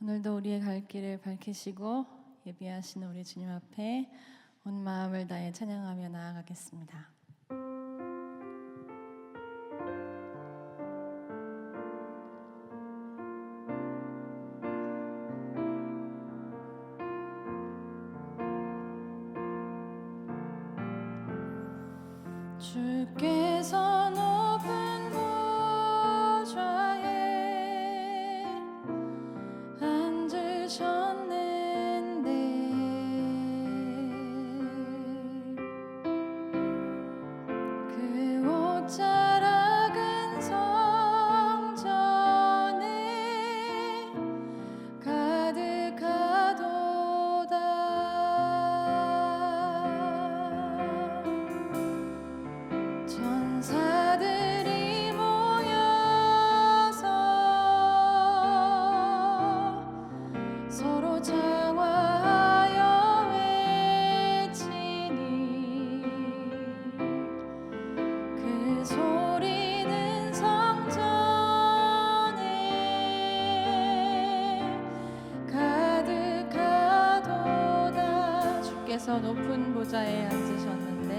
오늘도 우리의 갈 길을 밝히시고 예비하시는 우리 주님 앞에 온 마음을 다해 찬양하며 나아가겠습니다. 주께서 높은 보좌에 앉으셨는데 그 옷자락은 성전에 가득하도다. 천사들이 모여서 서로 장화하여 외치니 그 소리는 성전에 가득하도다. 주께서 높은 보좌에 앉으셨는데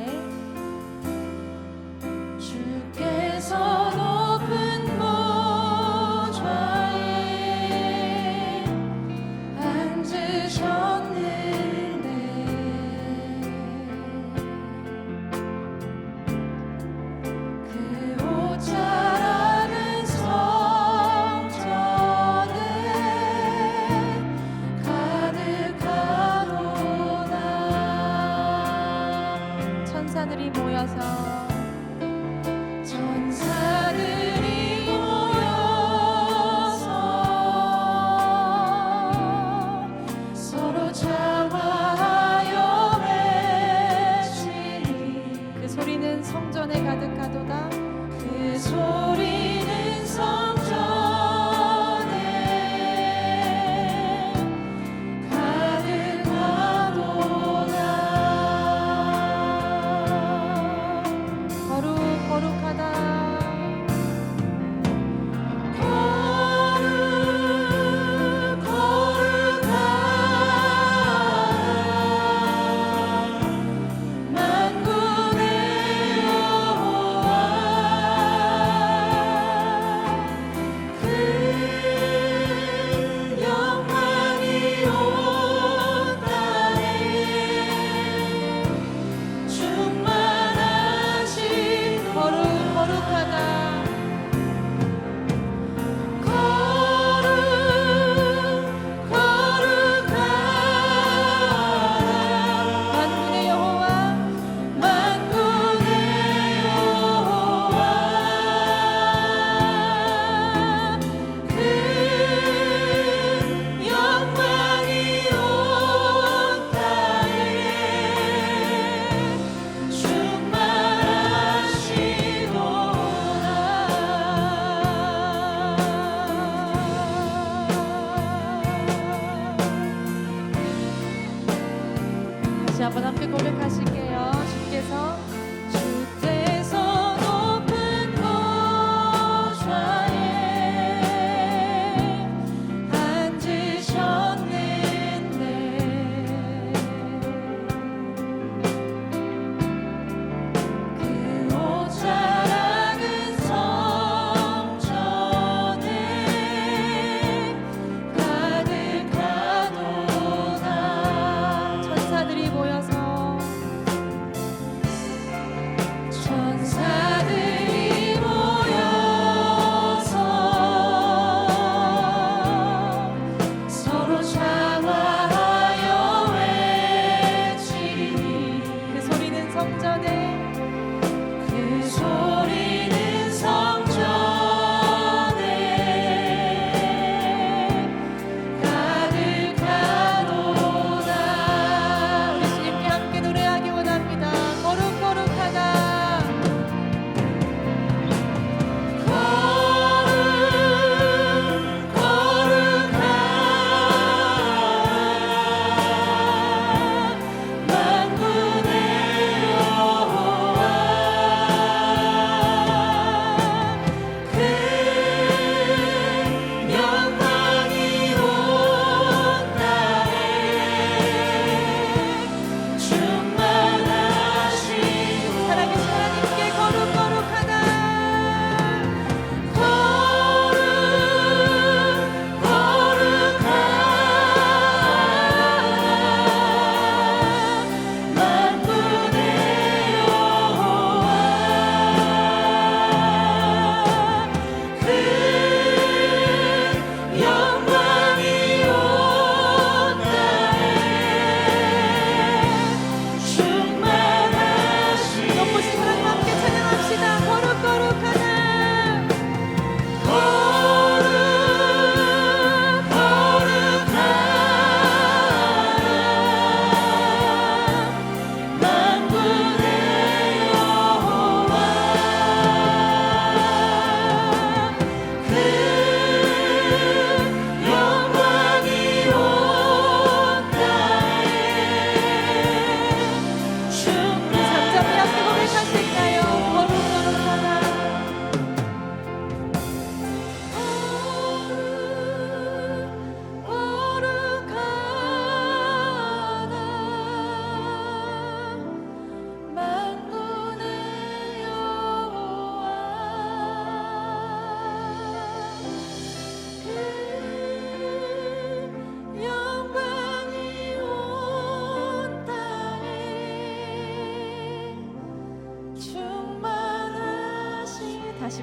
주께서 높은 보좌에 앉으셨는데 그 옷자락은 성전에 가득하도다. 천사들이 모여서 서로 장화하여 외치니 그 소리는 성전에 가득하도다. 그 소리는 성전에 가득하도다. 거룩하다. 다시 한번 함께 고백하실게요. 주께서 높은 보좌에 앉으셨는데 그 옷자락은 성전에 가득하도다. 천사들이 모여서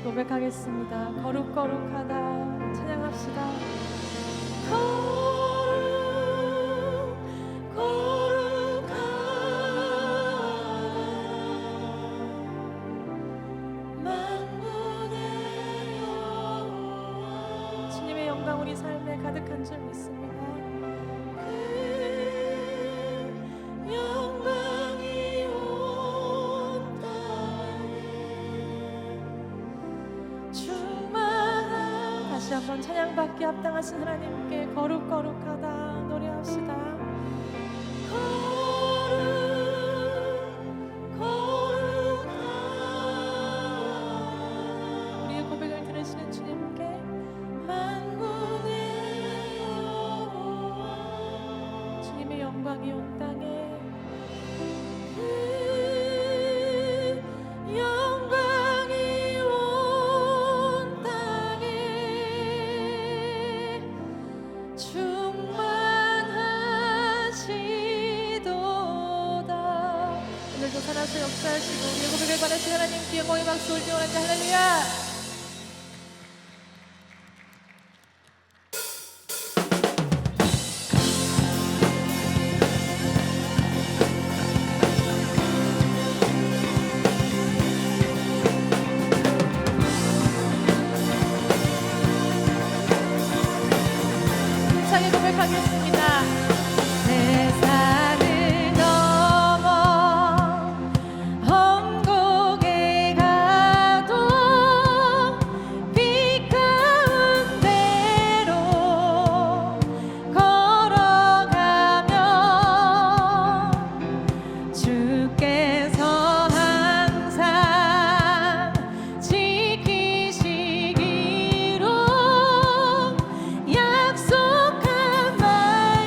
고백하겠습니다. 거룩거룩하다 찬양합시다. 주님의 영광 우리 삶에 가득한 줄 믿습니다. 그 영광이 온 땅에 충만한 다시 한번 찬양받기 합당하신 하나님께 거룩거룩하다 노래합시다. 우리의 고백을 들으시는 주님께 만군의 여호와 주님의 영광이 온 땅에 그 영광이 온 땅에 충만하시도다. 오늘도 살아서 역사하시고 우리의 고백을 받으신 하나님께 영광의 박수 올리며 원한다. 할렐루야. 힘차게 고백하겠습니다. 세상을 넘어 험곡에 가도 빛 가운데로 걸어가면 주께서 항상 지키시기로 약속한 말씀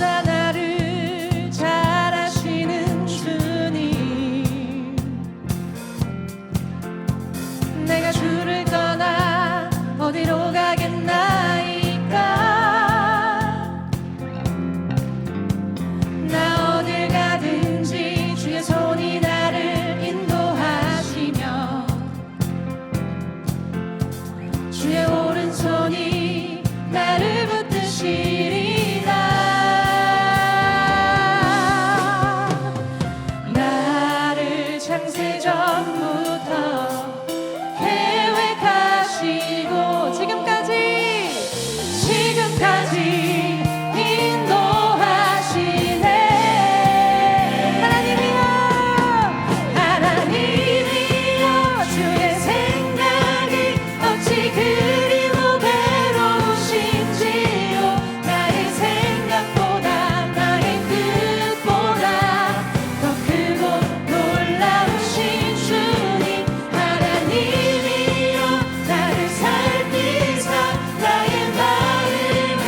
나보다 나를 잘 아시는 주님, 내가 주를 떠나 어디로 가겠나이까. 나 어딜 가든지 주의 손이 나를 인도하시며 주의 오른손이 나를 붙드시리라. 나를 창세 전부터 계획하시고 지금까지 인도하시네. 하나님이여 주의 생각이 어찌 그리고 괴로우신지요. 나의 생각보다 나의 뜻보다 더 크고 놀라우신 주님. 하나님이여 나를 살피사 나의 마음을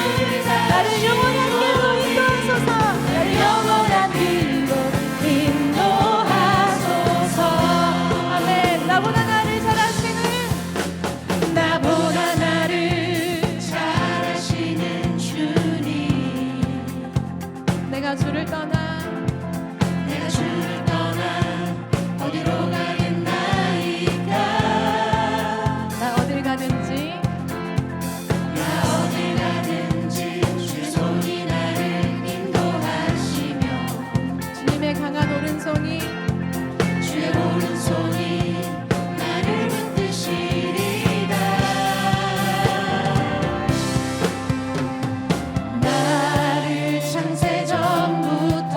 나를 영원한 길로 인도하소서. 나를 영원한 길로 인도하소서. 아멘. 나보다 나를 잘 아시는 주님, 내가 주를 떠나 어디로 가겠나이까. 나 어딜 가든지 주의 손이 나를 인도하시며 주님의 강한 오른손이 나를 붙드시리라. 나를 창세 전부터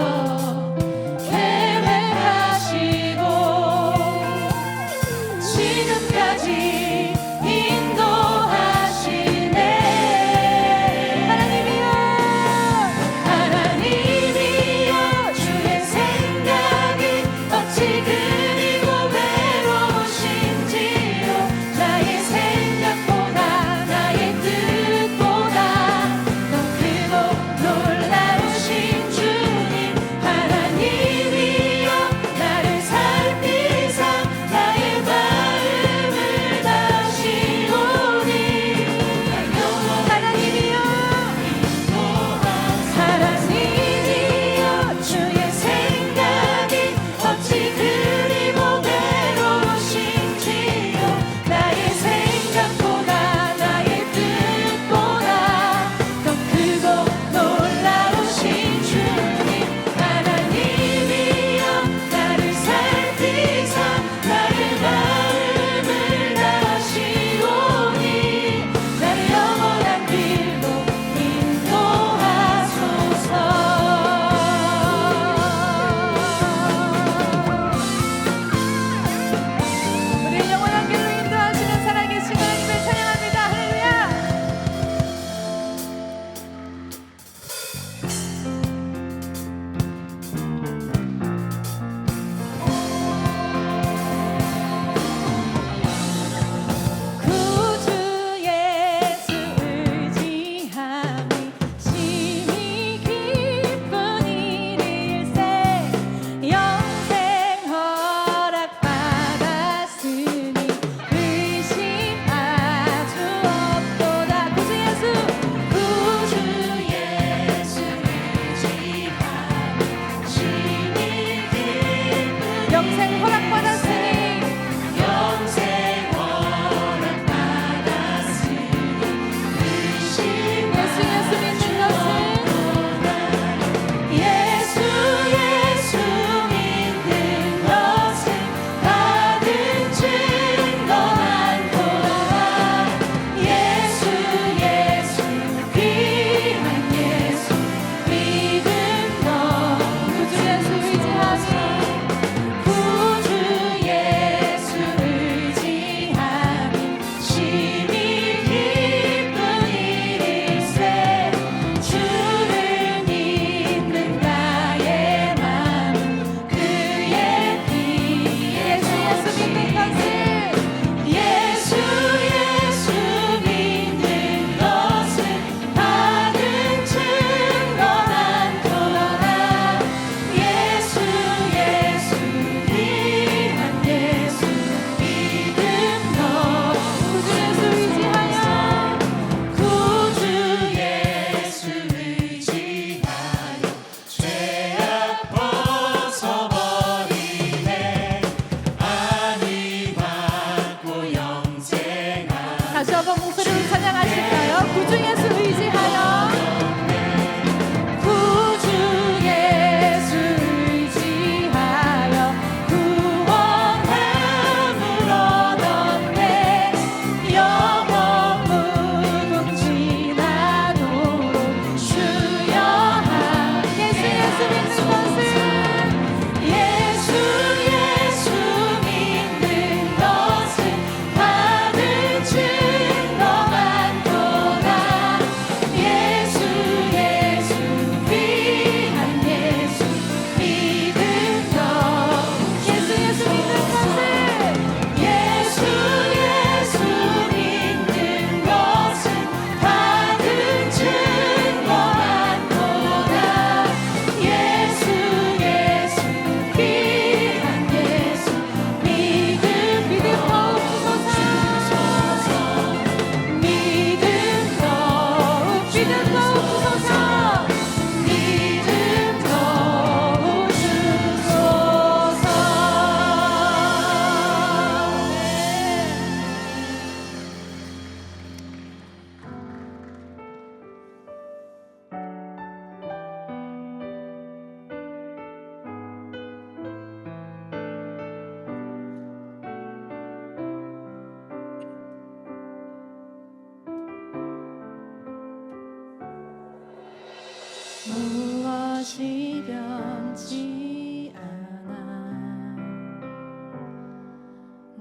무엇이 변치 않아.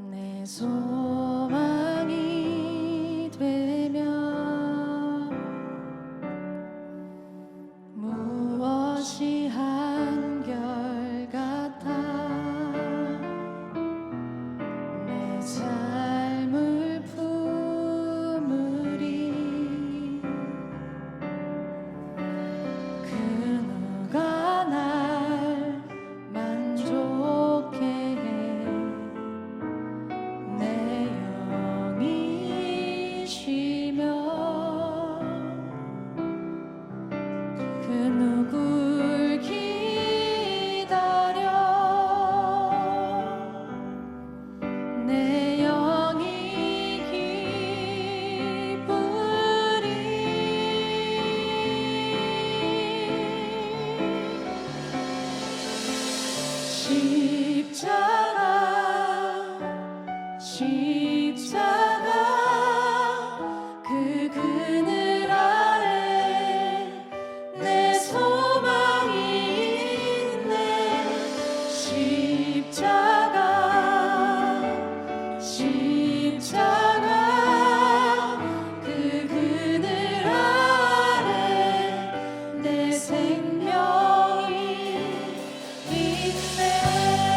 내 소망이 되며 무엇이 한결같아. 내 삶을 품으리. 그 누가 날 만족해 해. 내 영이 쉬며 그 누굴 기다려. 내 영이 기쁘리. 십자가 그 그늘 아래 내 소망이 있네. 십자가 그 그늘 아래 내 생명이 있네.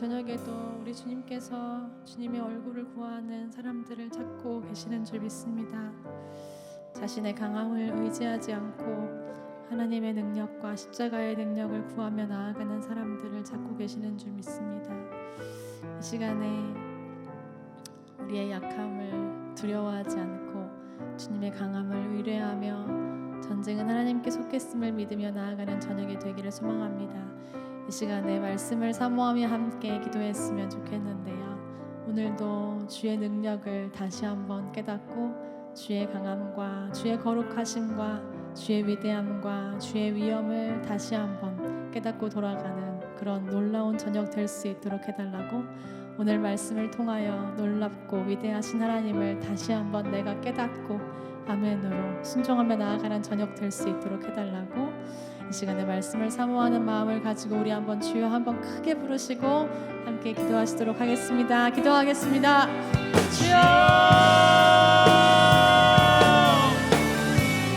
저녁에도 우리 주님께서 주님의 얼굴을 구하는 사람들을 찾고 계시는 줄 믿습니다. 자신의 강함을 의지하지 않고 하나님의 능력과 십자가의 능력을 구하며 나아가는 사람들을 찾고 계시는 줄 믿습니다. 이 시간에 우리의 약함을 두려워하지 않고 주님의 강함을 의뢰하며 전쟁은 하나님께 속했음을 믿으며 나아가는 저녁이 되기를 소망합니다. 이 시간에 말씀을 사모하며 함께 기도했으면 좋겠는데요. 오늘도 주의 능력을 다시 한번 깨닫고 주의 강함과 주의 거룩하심과 주의 위대함과 주의 위엄을 다시 한번 깨닫고 돌아가는 그런 놀라운 저녁 될 수 있도록 해달라고, 오늘 말씀을 통하여 놀랍고 위대하신 하나님을 다시 한번 내가 깨닫고 아멘으로 순종하며 나아가는 저녁 될 수 있도록 해달라고, 이 시간에 말씀을 사모하는 마음을 가지고 우리 한번 주여 한번 크게 부르시고 함께 기도하시도록 하겠습니다. 기도하겠습니다. 주여!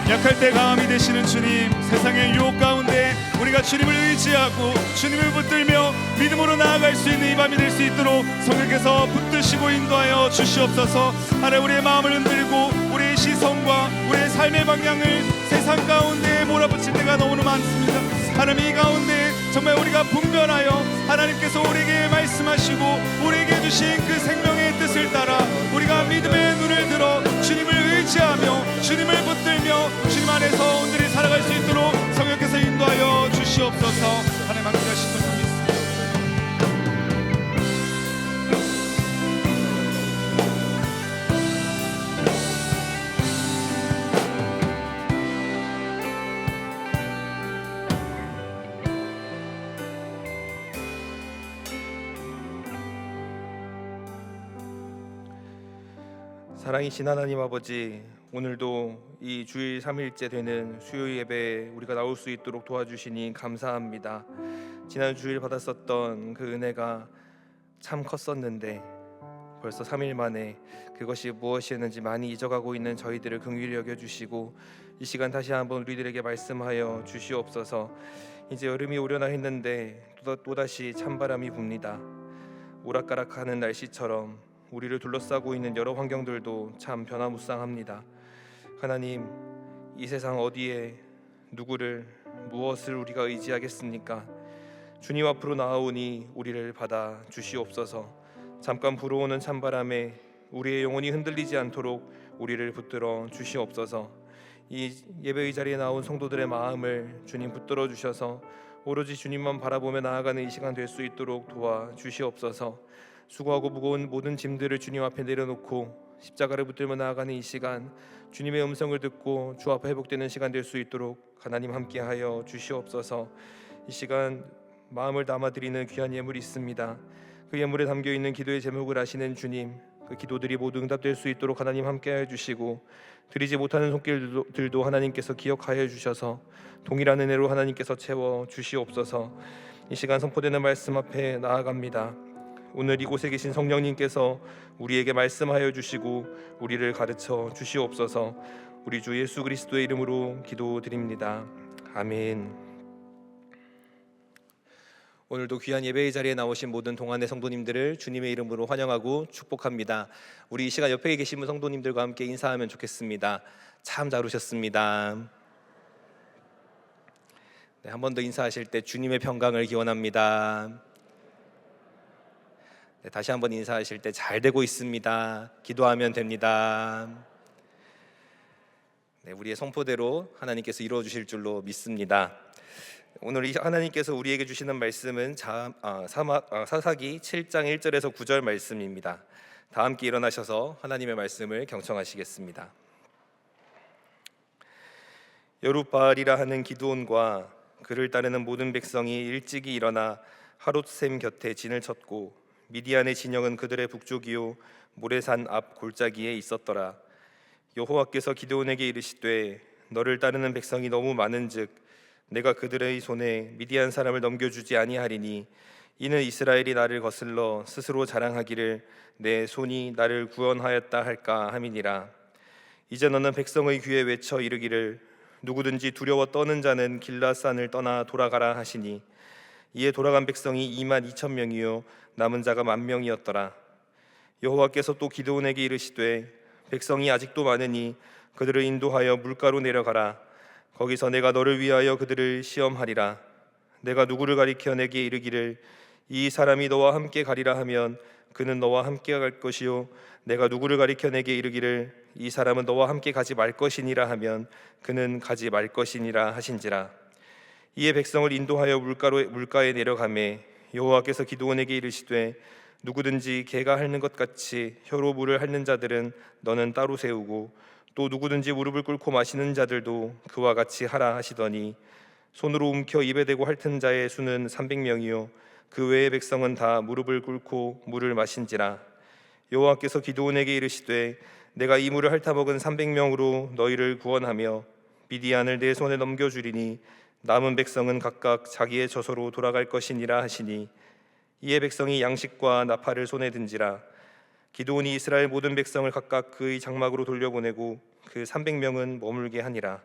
약할 때 강함이 되시는 주님, 세상의 유혹 가운데 우리가 주님을 의지하고 주님을 붙들며 믿음으로 나아갈 수 있는 이 밤이 될 수 있도록 성령께서 붙드시고 인도하여 주시옵소서. 하나님, 우리의 마음을 흔들고 우리의 시선과 우리의 삶의 방향을 세상 가운데 몰아붙일 때가 너무 많습니다. 하나님, 이 가운데 정말 우리가 분별하여 하나님께서 우리에게 말씀하시고 우리에게 주신 그 생명의 뜻을 따라 우리가 믿음의 눈을 들어 주님을 의지하며 주님을 붙들며 주님 안에서 오늘을 살아갈 수 있도록 성령께서 인도하여 주시옵소서. 하나님, 함께하신 것 믿습니다. 사랑이신 하나님 아버지, 오늘도 이 주일 3일째 되는 수요 예배에 우리가 나올 수 있도록 도와주시니 감사합니다. 지난 주일 받았었던 그 은혜가 참 컸었는데 벌써 3일 만에 그것이 무엇이었는지 많이 잊어가고 있는 저희들을 긍휼히 여겨주시고 이 시간 다시 한번 우리들에게 말씀하여 주시옵소서. 이제 여름이 오려나 했는데 또다시 찬바람이 붑니다. 오락가락하는 날씨처럼 우리를 둘러싸고 있는 여러 환경들도 참 변화무쌍합니다. 하나님, 이 세상 어디에 누구를 무엇을 우리가 의지하겠습니까? 주님 앞으로 나아오니 우리를 받아 주시옵소서. 잠깐 불어오는 찬바람에 우리의 영혼이 흔들리지 않도록 우리를 붙들어 주시옵소서. 이 예배의 자리에 나온 성도들의 마음을 주님 붙들어 주셔서 오로지 주님만 바라보며 나아가는 이 시간 될 수 있도록 도와 주시옵소서. 수고하고 무거운 모든 짐들을 주님 앞에 내려놓고 십자가를 붙들며 나아가는 이 시간, 주님의 음성을 듣고 주 앞에 회복되는 시간 될 수 있도록 하나님 함께하여 주시옵소서. 이 시간 마음을 담아드리는 귀한 예물이 있습니다. 그 예물에 담겨있는 기도의 제목을 아시는 주님, 그 기도들이 모두 응답될 수 있도록 하나님 함께하여 주시고 드리지 못하는 손길들도 하나님께서 기억하여 주셔서 동일한 은혜로 하나님께서 채워 주시옵소서. 이 시간 선포되는 말씀 앞에 나아갑니다. 오늘 이곳에 계신 성령님께서 우리에게 말씀하여 주시고 우리를 가르쳐 주시옵소서. 우리 주 예수 그리스도의 이름으로 기도드립니다. 아멘. 오늘도 귀한 예배의 자리에 나오신 모든 동안의 성도님들을 주님의 이름으로 환영하고 축복합니다. 우리 이 시간 옆에 계신 성도님들과 함께 인사하면 좋겠습니다. 참 잘 오셨습니다. 네, 한 번 더 인사하실 때 주님의 평강을 기원합니다. 네, 다시 한번 인사하실 때 잘 되고 있습니다. 기도하면 됩니다. 네, 우리의 선포대로 하나님께서 이루어 주실 줄로 믿습니다. 오늘 하나님께서 우리에게 주시는 말씀은 사사기 7장 1절에서 9절 말씀입니다. 다 함께 일어나셔서 하나님의 말씀을 경청하시겠습니다. 여룻바알이라 하는 기드온과 그를 따르는 모든 백성이 일찍이 일어나 하롯셈 곁에 진을 쳤고 미디안의 진영은 그들의 북쪽이요 모레산 앞 골짜기에 있었더라. 여호와께서 기드온에게 이르시되 너를 따르는 백성이 너무 많은즉 내가 그들의 손에 미디안 사람을 넘겨주지 아니하리니 이는 이스라엘이 나를 거슬러 스스로 자랑하기를 내 손이 나를 구원하였다 할까 함이니라. 이제 너는 백성의 귀에 외쳐 이르기를 누구든지 두려워 떠는 자는 길라산을 떠나 돌아가라 하시니 이에 돌아간 백성이 2만 2천 명이요 남은 자가 1,000,000이었더라. 여호와께서 또 기드온에게 이르시되 백성이 아직도 많으니 그들을 인도하여 물가로 내려가라. 거기서 내가 너를 위하여 그들을 시험하리라. 내가 누구를 가리켜 내게 이르기를 이 사람이 너와 함께 가리라 하면 그는 너와 함께 갈 것이요 내가 누구를 가리켜 내게 이르기를 이 사람은 너와 함께 가지 말 것이니라 하면 그는 가지 말 것이니라 하신지라. 이에 백성을 인도하여 물가에 내려가매 여호와께서 기드온에게 이르시되 누구든지 개가 핥는 것 같이 혀로 물을 핥는 자들은 너는 따로 세우고 또 누구든지 무릎을 꿇고 마시는 자들도 그와 같이 하라 하시더니 손으로 움켜 입에 대고 핥은 자의 수는 300명이요 그 외의 백성은 다 무릎을 꿇고 물을 마신지라. 여호와께서 기드온에게 이르시되 내가 이 물을 핥아먹은 300명으로 너희를 구원하며 미디안을 내 손에 넘겨주리니 남은 백성은 각각 자기의 저소로 돌아갈 것이니라 하시니 이에 백성이 양식과 나팔을 손에 든지라. 기드온이 이스라엘 모든 백성을 각각 그의 장막으로 돌려보내고 그 300명은 머물게 하니라.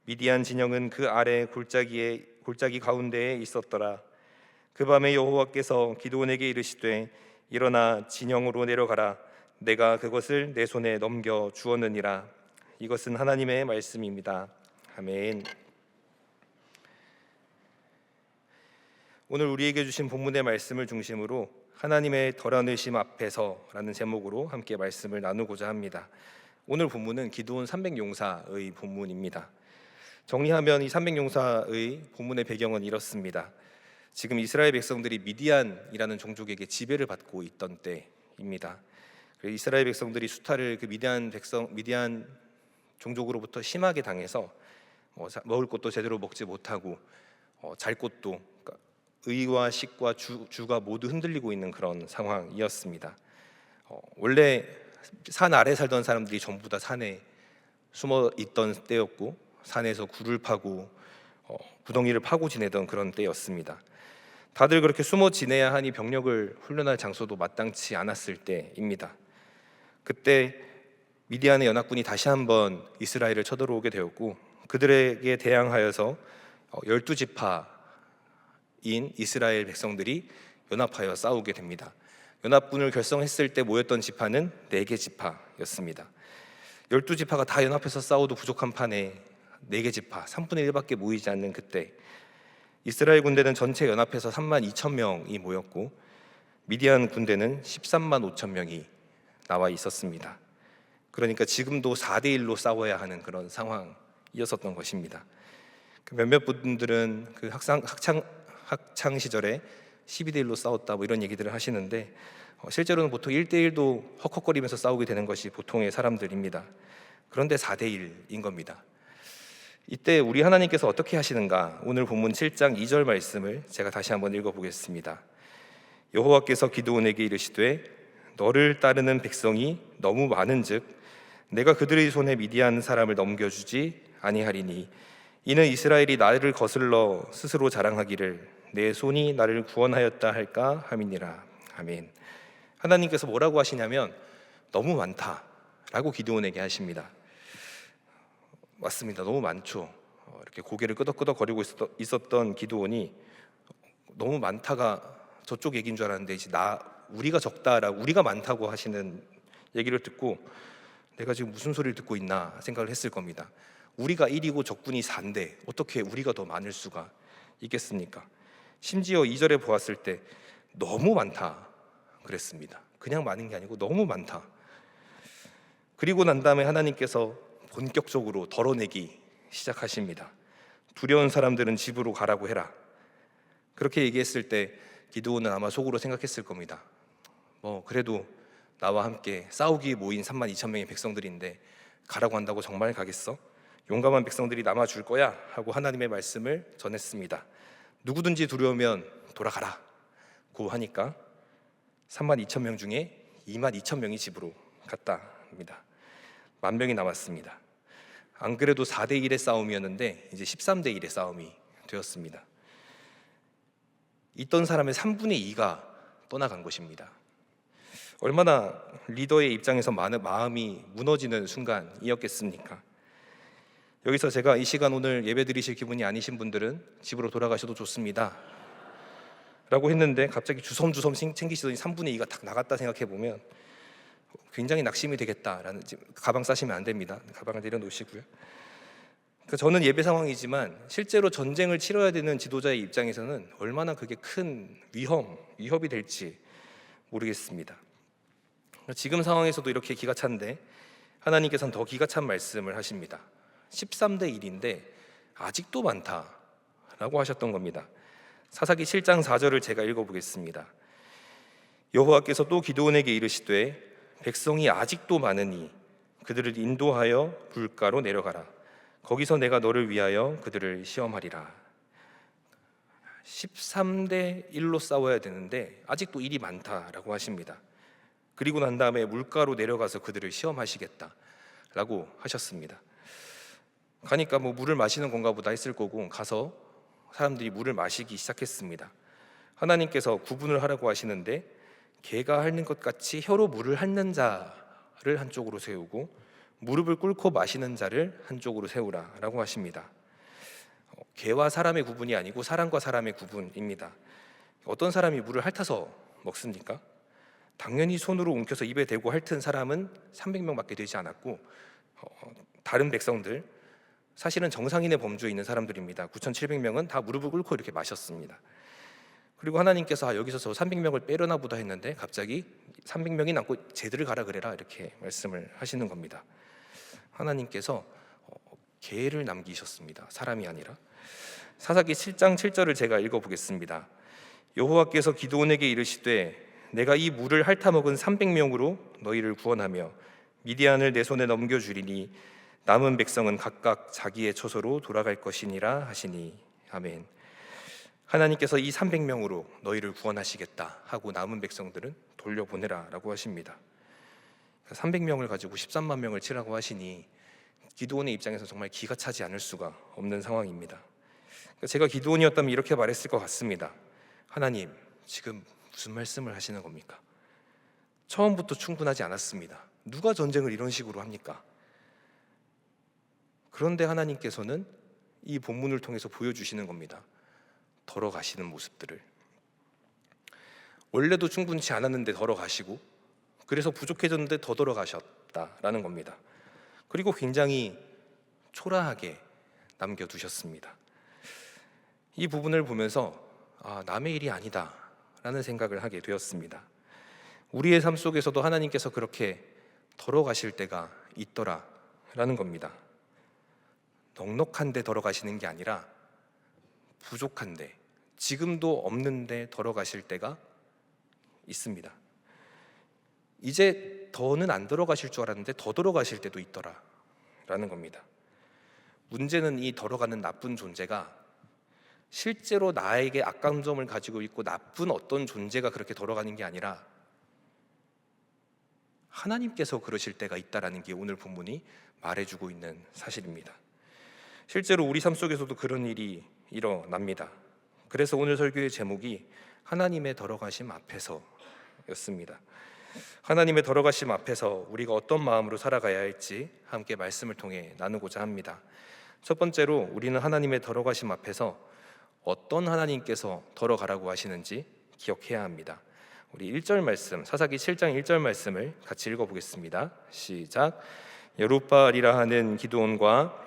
미디안 진영은 그 아래 골짜기 가운데에 있었더라. 그 밤에 여호와께서 기드온에게 이르시되 일어나 진영으로 내려가라. 내가 그것을 내 손에 넘겨 주었느니라. 이것은 하나님의 말씀입니다. 아멘. 오늘 우리에게 주신 본문의 말씀을 중심으로 하나님의 덜한 의심 앞에서라는 제목으로 함께 말씀을 나누고자 합니다. 오늘 본문은 기드온 300용사의 본문입니다. 정리하면 이 300용사의 본문의 배경은 이렇습니다. 지금 이스라엘 백성들이 미디안이라는 종족에게 지배를 받고 있던 때입니다. 이스라엘 백성들이 수탈을 그 미디안 종족으로부터 심하게 당해서 먹을 것도 제대로 먹지 못하고 잘 곳도 그러니까 의와 식과 주가 모두 흔들리고 있는 그런 상황이었습니다. 원래 산 아래 살던 사람들이 전부 다 산에 숨어 있던 때였고 산에서 굴을 파고 구덩이를 파고 지내던 그런 때였습니다. 다들 그렇게 숨어 지내야 하니 병력을 훈련할 장소도 마땅치 않았을 때입니다. 그때 미디안의 연합군이 다시 한번 이스라엘을 쳐들어오게 되었고 그들에게 대항하여서 12지파인 이스라엘 백성들이 연합하여 싸우게 됩니다. 연합군을 결성했을 때 모였던 지파는 4개 지파였습니다. 12지파가 다 연합해서 싸워도 부족한 판에 4개 지파 3분의 1밖에 모이지 않는 그때 이스라엘 군대는 전체 연합해서 3만 2천 명이 모였고 미디안 군대는 13만 5천 명이 나와 있었습니다. 그러니까 지금도 4대 1로 싸워야 하는 그런 상황이었었던 것입니다. 몇몇 분들은 그 학창 시절에 12대 1로 싸웠다 이런 얘기들을 하시는데 실제로는 보통 1대 1도 헉헉거리면서 싸우게 되는 것이 보통의 사람들입니다. 그런데 4대 1인 겁니다. 이때 우리 하나님께서 어떻게 하시는가? 오늘 본문 7장 2절 말씀을 제가 다시 한번 읽어보겠습니다. 여호와께서 기드온에게 이르시되 너를 따르는 백성이 너무 많은즉 내가 그들의 손에 미디안 사람을 넘겨주지 아니하리니 이는 이스라엘이 나를 거슬러 스스로 자랑하기를 내 손이 나를 구원하였다 할까 함이니라. 아멘. 하나님께서 뭐라고 하시냐면 너무 많다라고 기드온에게 하십니다. 맞습니다. 너무 많죠. 이렇게 고개를 끄덕끄덕 거리고 있었던 기드온이 너무 많다가 저쪽 얘기인 줄 알았는데 이제 우리가 적다라고 우리가 많다고 하시는 얘기를 듣고 내가 지금 무슨 소리를 듣고 있나 생각을 했을 겁니다. 우리가 1이고 적군이 4인데 어떻게 우리가 더 많을 수가 있겠습니까? 심지어 2절에 보았을 때 너무 많다 그랬습니다. 그냥 많은 게 아니고 너무 많다. 그리고 난 다음에 하나님께서 본격적으로 덜어내기 시작하십니다. 두려운 사람들은 집으로 가라고 해라. 그렇게 얘기했을 때 기드온은 아마 속으로 생각했을 겁니다. 그래도 나와 함께 싸우기 모인 3만 2천 명의 백성들인데 가라고 한다고 정말 가겠어? 용감한 백성들이 남아줄 거야 하고 하나님의 말씀을 전했습니다. 누구든지 두려우면 돌아가라 고 하니까 3만 2천 명 중에 2만 2천 명이 집으로 갔다 합니다. 10,000명이 남았습니다. 안 그래도 4대 1의 싸움이었는데 이제 13대 1의 싸움이 되었습니다. 있던 사람의 3분의 2가 떠나간 것입니다. 얼마나 리더의 입장에서 마음이 무너지는 순간이었겠습니까? 여기서 제가 이 시간 오늘 예배 드리실 기분이 아니신 분들은 집으로 돌아가셔도 좋습니다. 라고 했는데 갑자기 주섬주섬 챙기시더니 3분의 2가 딱 나갔다 생각해 보면 굉장히 낙심이 되겠다라는, 가방 싸시면 안 됩니다. 가방을 내려놓으시고요. 그러니까 저는 예배 상황이지만 실제로 전쟁을 치러야 되는 지도자의 입장에서는 얼마나 그게 큰 위협이 될지 모르겠습니다. 지금 상황에서도 이렇게 기가 찬데 하나님께서는 더 기가 찬 말씀을 하십니다. 13대 1인데 아직도 많다라고 하셨던 겁니다. 사사기 7장 4절을 제가 읽어보겠습니다. 여호와께서 또 기드온에게 이르시되 백성이 아직도 많으니 그들을 인도하여 불가로 내려가라. 거기서 내가 너를 위하여 그들을 시험하리라. 13대 1로 싸워야 되는데 아직도 일이 많다라고 하십니다. 그리고 난 다음에 물가로 내려가서 그들을 시험하시겠다라고 하셨습니다. 가니까 뭐 물을 마시는 건가 보다 했을 거고 가서 사람들이 물을 마시기 시작했습니다. 하나님께서 구분을 하라고 하시는데 개가 핥는 것 같이 혀로 물을 핥는 자를 한쪽으로 세우고 무릎을 꿇고 마시는 자를 한쪽으로 세우라라고 하십니다. 개와 사람의 구분이 아니고 사람과 사람의 구분입니다. 어떤 사람이 물을 핥아서 먹습니까? 당연히 손으로 움켜서 입에 대고 핥은 사람은 300명밖에 되지 않았고 다른 백성들, 사실은 정상인의 범주에 있는 사람들입니다. 9,700명은 다 무릎을 꿇고 이렇게 마셨습니다. 그리고 하나님께서 여기서 저 300명을 빼려나 보다 했는데 갑자기 300명이 남고 쟤들을 가라 그래라 이렇게 말씀을 하시는 겁니다. 하나님께서 개를 남기셨습니다. 사람이 아니라. 사사기 7장 7절을 제가 읽어보겠습니다. 여호와께서 기드온에게 이르시되 내가 이 물을 핥아먹은 300명으로 너희를 구원하며 미디안을 내 손에 넘겨주리니 남은 백성은 각각 자기의 처소로 돌아갈 것이니라 하시니. 아멘. 하나님께서 이 300명으로 너희를 구원하시겠다 하고 남은 백성들은 돌려보내라 라고 하십니다. 300명을 가지고 13만 명을 치라고 하시니 기드온의 입장에서 정말 기가 차지 않을 수가 없는 상황입니다. 제가 기드온이었다면 이렇게 말했을 것 같습니다. 하나님, 지금 무슨 말씀을 하시는 겁니까? 처음부터 충분하지 않았습니다. 누가 전쟁을 이런 식으로 합니까? 그런데 하나님께서는 이 본문을 통해서 보여주시는 겁니다. 덜어가시는 모습들을. 원래도 충분치 않았는데 덜어가시고, 그래서 부족해졌는데 더 덜어가셨다라는 겁니다. 그리고 굉장히 초라하게 남겨두셨습니다. 이 부분을 보면서 남의 일이 아니다 라는 생각을 하게 되었습니다. 우리의 삶 속에서도 하나님께서 그렇게 덜어가실 때가 있더라 라는 겁니다. 넉넉한데 덜어가시는 게 아니라 부족한데, 지금도 없는데 덜어가실 때가 있습니다. 이제 더는 안 덜어가실 줄 알았는데 더 덜어가실 때도 있더라 라는 겁니다. 문제는 이 덜어가는 나쁜 존재가 실제로 나에게 악감정을 가지고 있고 나쁜 어떤 존재가 그렇게 덜어가는 게 아니라 하나님께서 그러실 때가 있다라는 게 오늘 본문이 말해주고 있는 사실입니다. 실제로 우리 삶 속에서도 그런 일이 일어납니다. 그래서 오늘 설교의 제목이 하나님의 덜어가심 앞에서였습니다. 하나님의 덜어가심 앞에서 우리가 어떤 마음으로 살아가야 할지 함께 말씀을 통해 나누고자 합니다. 첫 번째로 우리는 하나님의 덜어가심 앞에서 어떤 하나님께서 덜어가라고 하시는지 기억해야 합니다. 우리 1절 말씀, 사사기 7장 1절 말씀을 같이 읽어보겠습니다. 시작. 여룻바알이라 하는 기드온과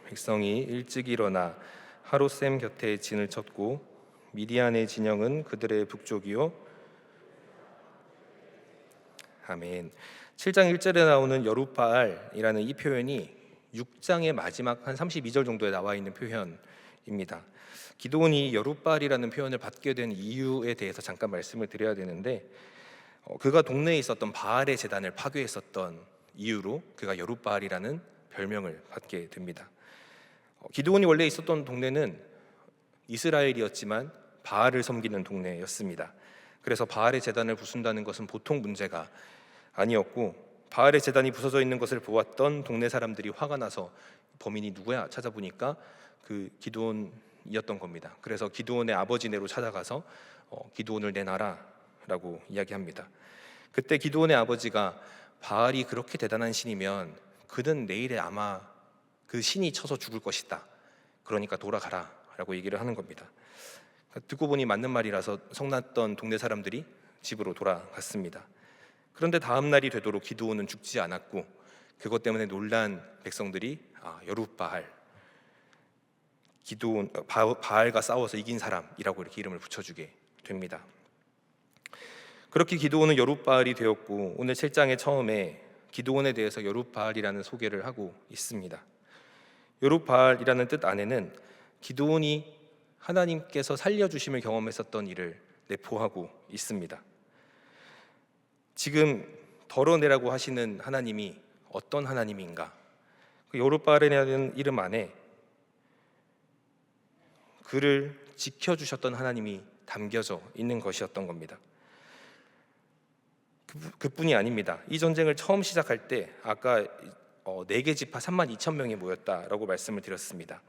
백성이 일찍 일어나 하롯셈 곁에 진을 쳤고 미디안의 진영은 그들의 북쪽이요. 아멘. 7장 1절에 나오는 여룻바알이라는 이 표현이 6장의 마지막 한 32절 정도에 나와 있는 표현입니다. 기드온이 여룻바알이라는 표현을 받게 된 이유에 대해서 잠깐 말씀을 드려야 되는데, 그가 동네에 있었던 바알의 제단을 파괴했었던 이유로 그가 여룻바알이라는 별명을 받게 됩니다. 기드온이 원래 있었던 동네는 이스라엘이었지만 바알을 섬기는 동네였습니다. 그래서 바알의 제단을 부순다는 것은 보통 문제가 아니었고, 바알의 제단이 부서져 있는 것을 보았던 동네 사람들이 화가 나서 범인이 누구야 찾아보니까 그 기드온이었던 겁니다. 그래서 기드온의 아버지네로 찾아가서 기드온을 내놔라라고 이야기합니다. 그때 기드온의 아버지가 바알이 그렇게 대단한 신이면 그는 내일에 아마 그 신이 쳐서 죽을 것이다. 그러니까 돌아가라 라고 얘기를 하는 겁니다. 듣고 보니 맞는 말이라서 성났던 동네 사람들이 집으로 돌아갔습니다. 그런데 다음 날이 되도록 기드온은 죽지 않았고 그것 때문에 놀란 백성들이 여룻바알, 바알과 싸워서 이긴 사람이라고 이렇게 이름을 붙여주게 됩니다. 그렇게 기드온은 여룻바알이 되었고 오늘 7장의 처음에 기드온에 대해서 여룻바알이라는 소개를 하고 있습니다. 여룻바알이라는 뜻 안에는 기드온이 하나님께서 살려주심을 경험했었던 일을 내포하고 있습니다. 지금 덜어내라고 하시는 하나님이 어떤 하나님인가? 그 여룻바알이라는 이름 안에 그를 지켜주셨던 하나님이 담겨져 있는 것이었던 겁니다. 그뿐이 아닙니다. 이 전쟁을 처음 시작할 때 아까 4개 지파 32,000명이 모였다라고 말씀을 드렸습니다.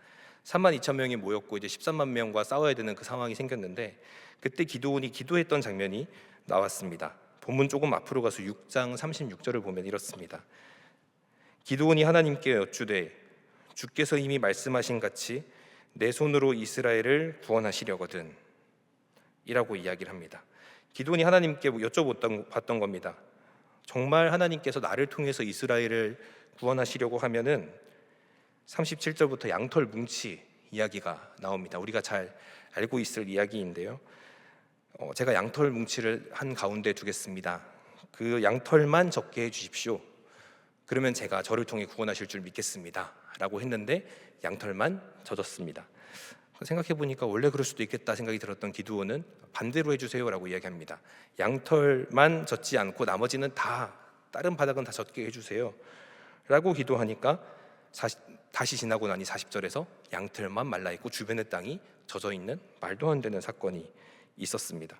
32,000명이 모였고 이제 13만 명과 싸워야 되는 그 상황이 생겼는데 그때 기드온이 기도했던 장면이 나왔습니다. 본문 조금 앞으로 가서 6장 36절을 보면 이렇습니다. 기드온이 하나님께 여쭈되 주께서 이미 말씀하신 같이 내 손으로 이스라엘을 구원하시려거든 이라고 이야기를 합니다. 기드온이 하나님께 여쭤봤던 겁니다. 정말 하나님께서 나를 통해서 이스라엘을 구원하시려고 하면은 37절부터 양털 뭉치 이야기가 나옵니다. 우리가 잘 알고 있을 이야기인데요. 제가 양털 뭉치를 한 가운데 두겠습니다. 그 양털만 적게 해주십시오. 그러면 제가 저를 통해 구원하실 줄 믿겠습니다 라고 했는데 양털만 젖었습니다. 생각해보니까 원래 그럴 수도 있겠다 생각이 들었던 기드온은 반대로 해주세요 라고 이야기합니다. 양털만 젖지 않고 나머지는 다 다른 바닥은 다 젖게 해주세요 라고 기도하니까 다시 지나고 나니 40절에서 양털만 말라있고 주변의 땅이 젖어있는 말도 안 되는 사건이 있었습니다.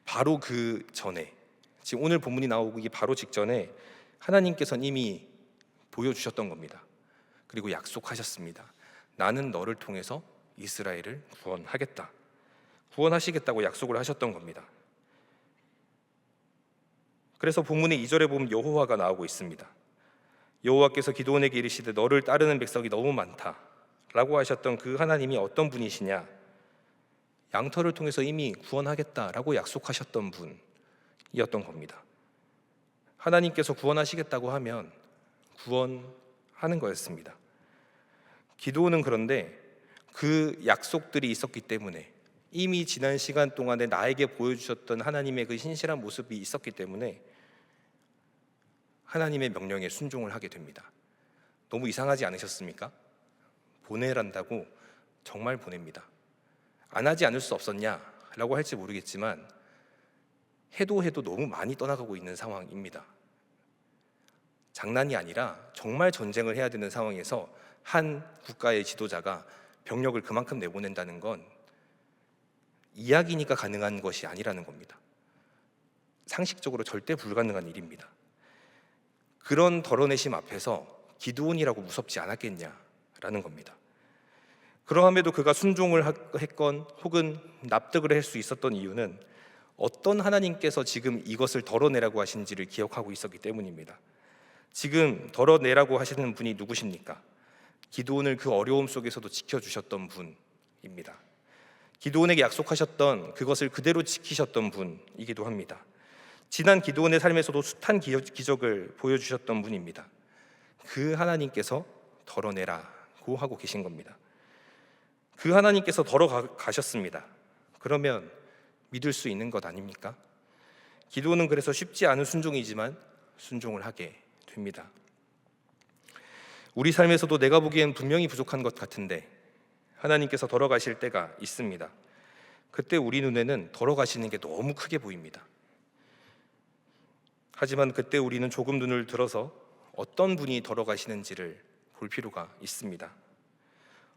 바로 그 전에 지금 오늘 본문이 나오기 바로 직전에 하나님께서는 이미 보여주셨던 겁니다. 그리고 약속하셨습니다. 나는 너를 통해서 이스라엘을 구원하겠다. 구원하시겠다고 약속을 하셨던 겁니다. 그래서 본문의 2절에 보면 여호와가 나오고 있습니다. 여호와께서 기드온에게 이르시되 너를 따르는 백성이 너무 많다 라고 하셨던 그 하나님이 어떤 분이시냐? 양털을 통해서 이미 구원하겠다라고 약속하셨던 분이었던 겁니다. 하나님께서 구원하시겠다고 하면 구원하는 거였습니다. 기드온은 그런데 그 약속들이 있었기 때문에 이미 지난 시간 동안에 나에게 보여주셨던 하나님의 그 신실한 모습이 있었기 때문에 하나님의 명령에 순종을 하게 됩니다. 너무 이상하지 않으셨습니까? 보내란다고 정말 보냅니다. 안 하지 않을 수 없었냐라고 할지 모르겠지만 해도 너무 많이 떠나가고 있는 상황입니다. 장난이 아니라 정말 전쟁을 해야 되는 상황에서 한 국가의 지도자가 병력을 그만큼 내보낸다는 건 이야기니까 가능한 것이 아니라는 겁니다. 상식적으로 절대 불가능한 일입니다. 그런 덜어내심 앞에서 기드온이라고 무섭지 않았겠냐라는 겁니다. 그러함에도 그가 순종을 했건 혹은 납득을 할 수 있었던 이유는 어떤 하나님께서 지금 이것을 덜어내라고 하신지를 기억하고 있었기 때문입니다. 지금 덜어내라고 하시는 분이 누구십니까? 기드온을 그 어려움 속에서도 지켜주셨던 분입니다. 기드온에게 약속하셨던 그것을 그대로 지키셨던 분이기도 합니다. 지난 기드온의 삶에서도 숱한 기적을 보여주셨던 분입니다. 그 하나님께서 덜어내라고 하고 계신 겁니다. 그 하나님께서 덜어가셨습니다. 그러면 믿을 수 있는 것 아닙니까? 기드온은 그래서 쉽지 않은 순종이지만 순종을 하게 됩니다. 우리 삶에서도 내가 보기엔 분명히 부족한 것 같은데 하나님께서 덜어가실 때가 있습니다. 그때 우리 눈에는 덜어가시는 게 너무 크게 보입니다. 하지만 그때 우리는 조금 눈을 들어서 어떤 분이 덜어가시는지를 볼 필요가 있습니다.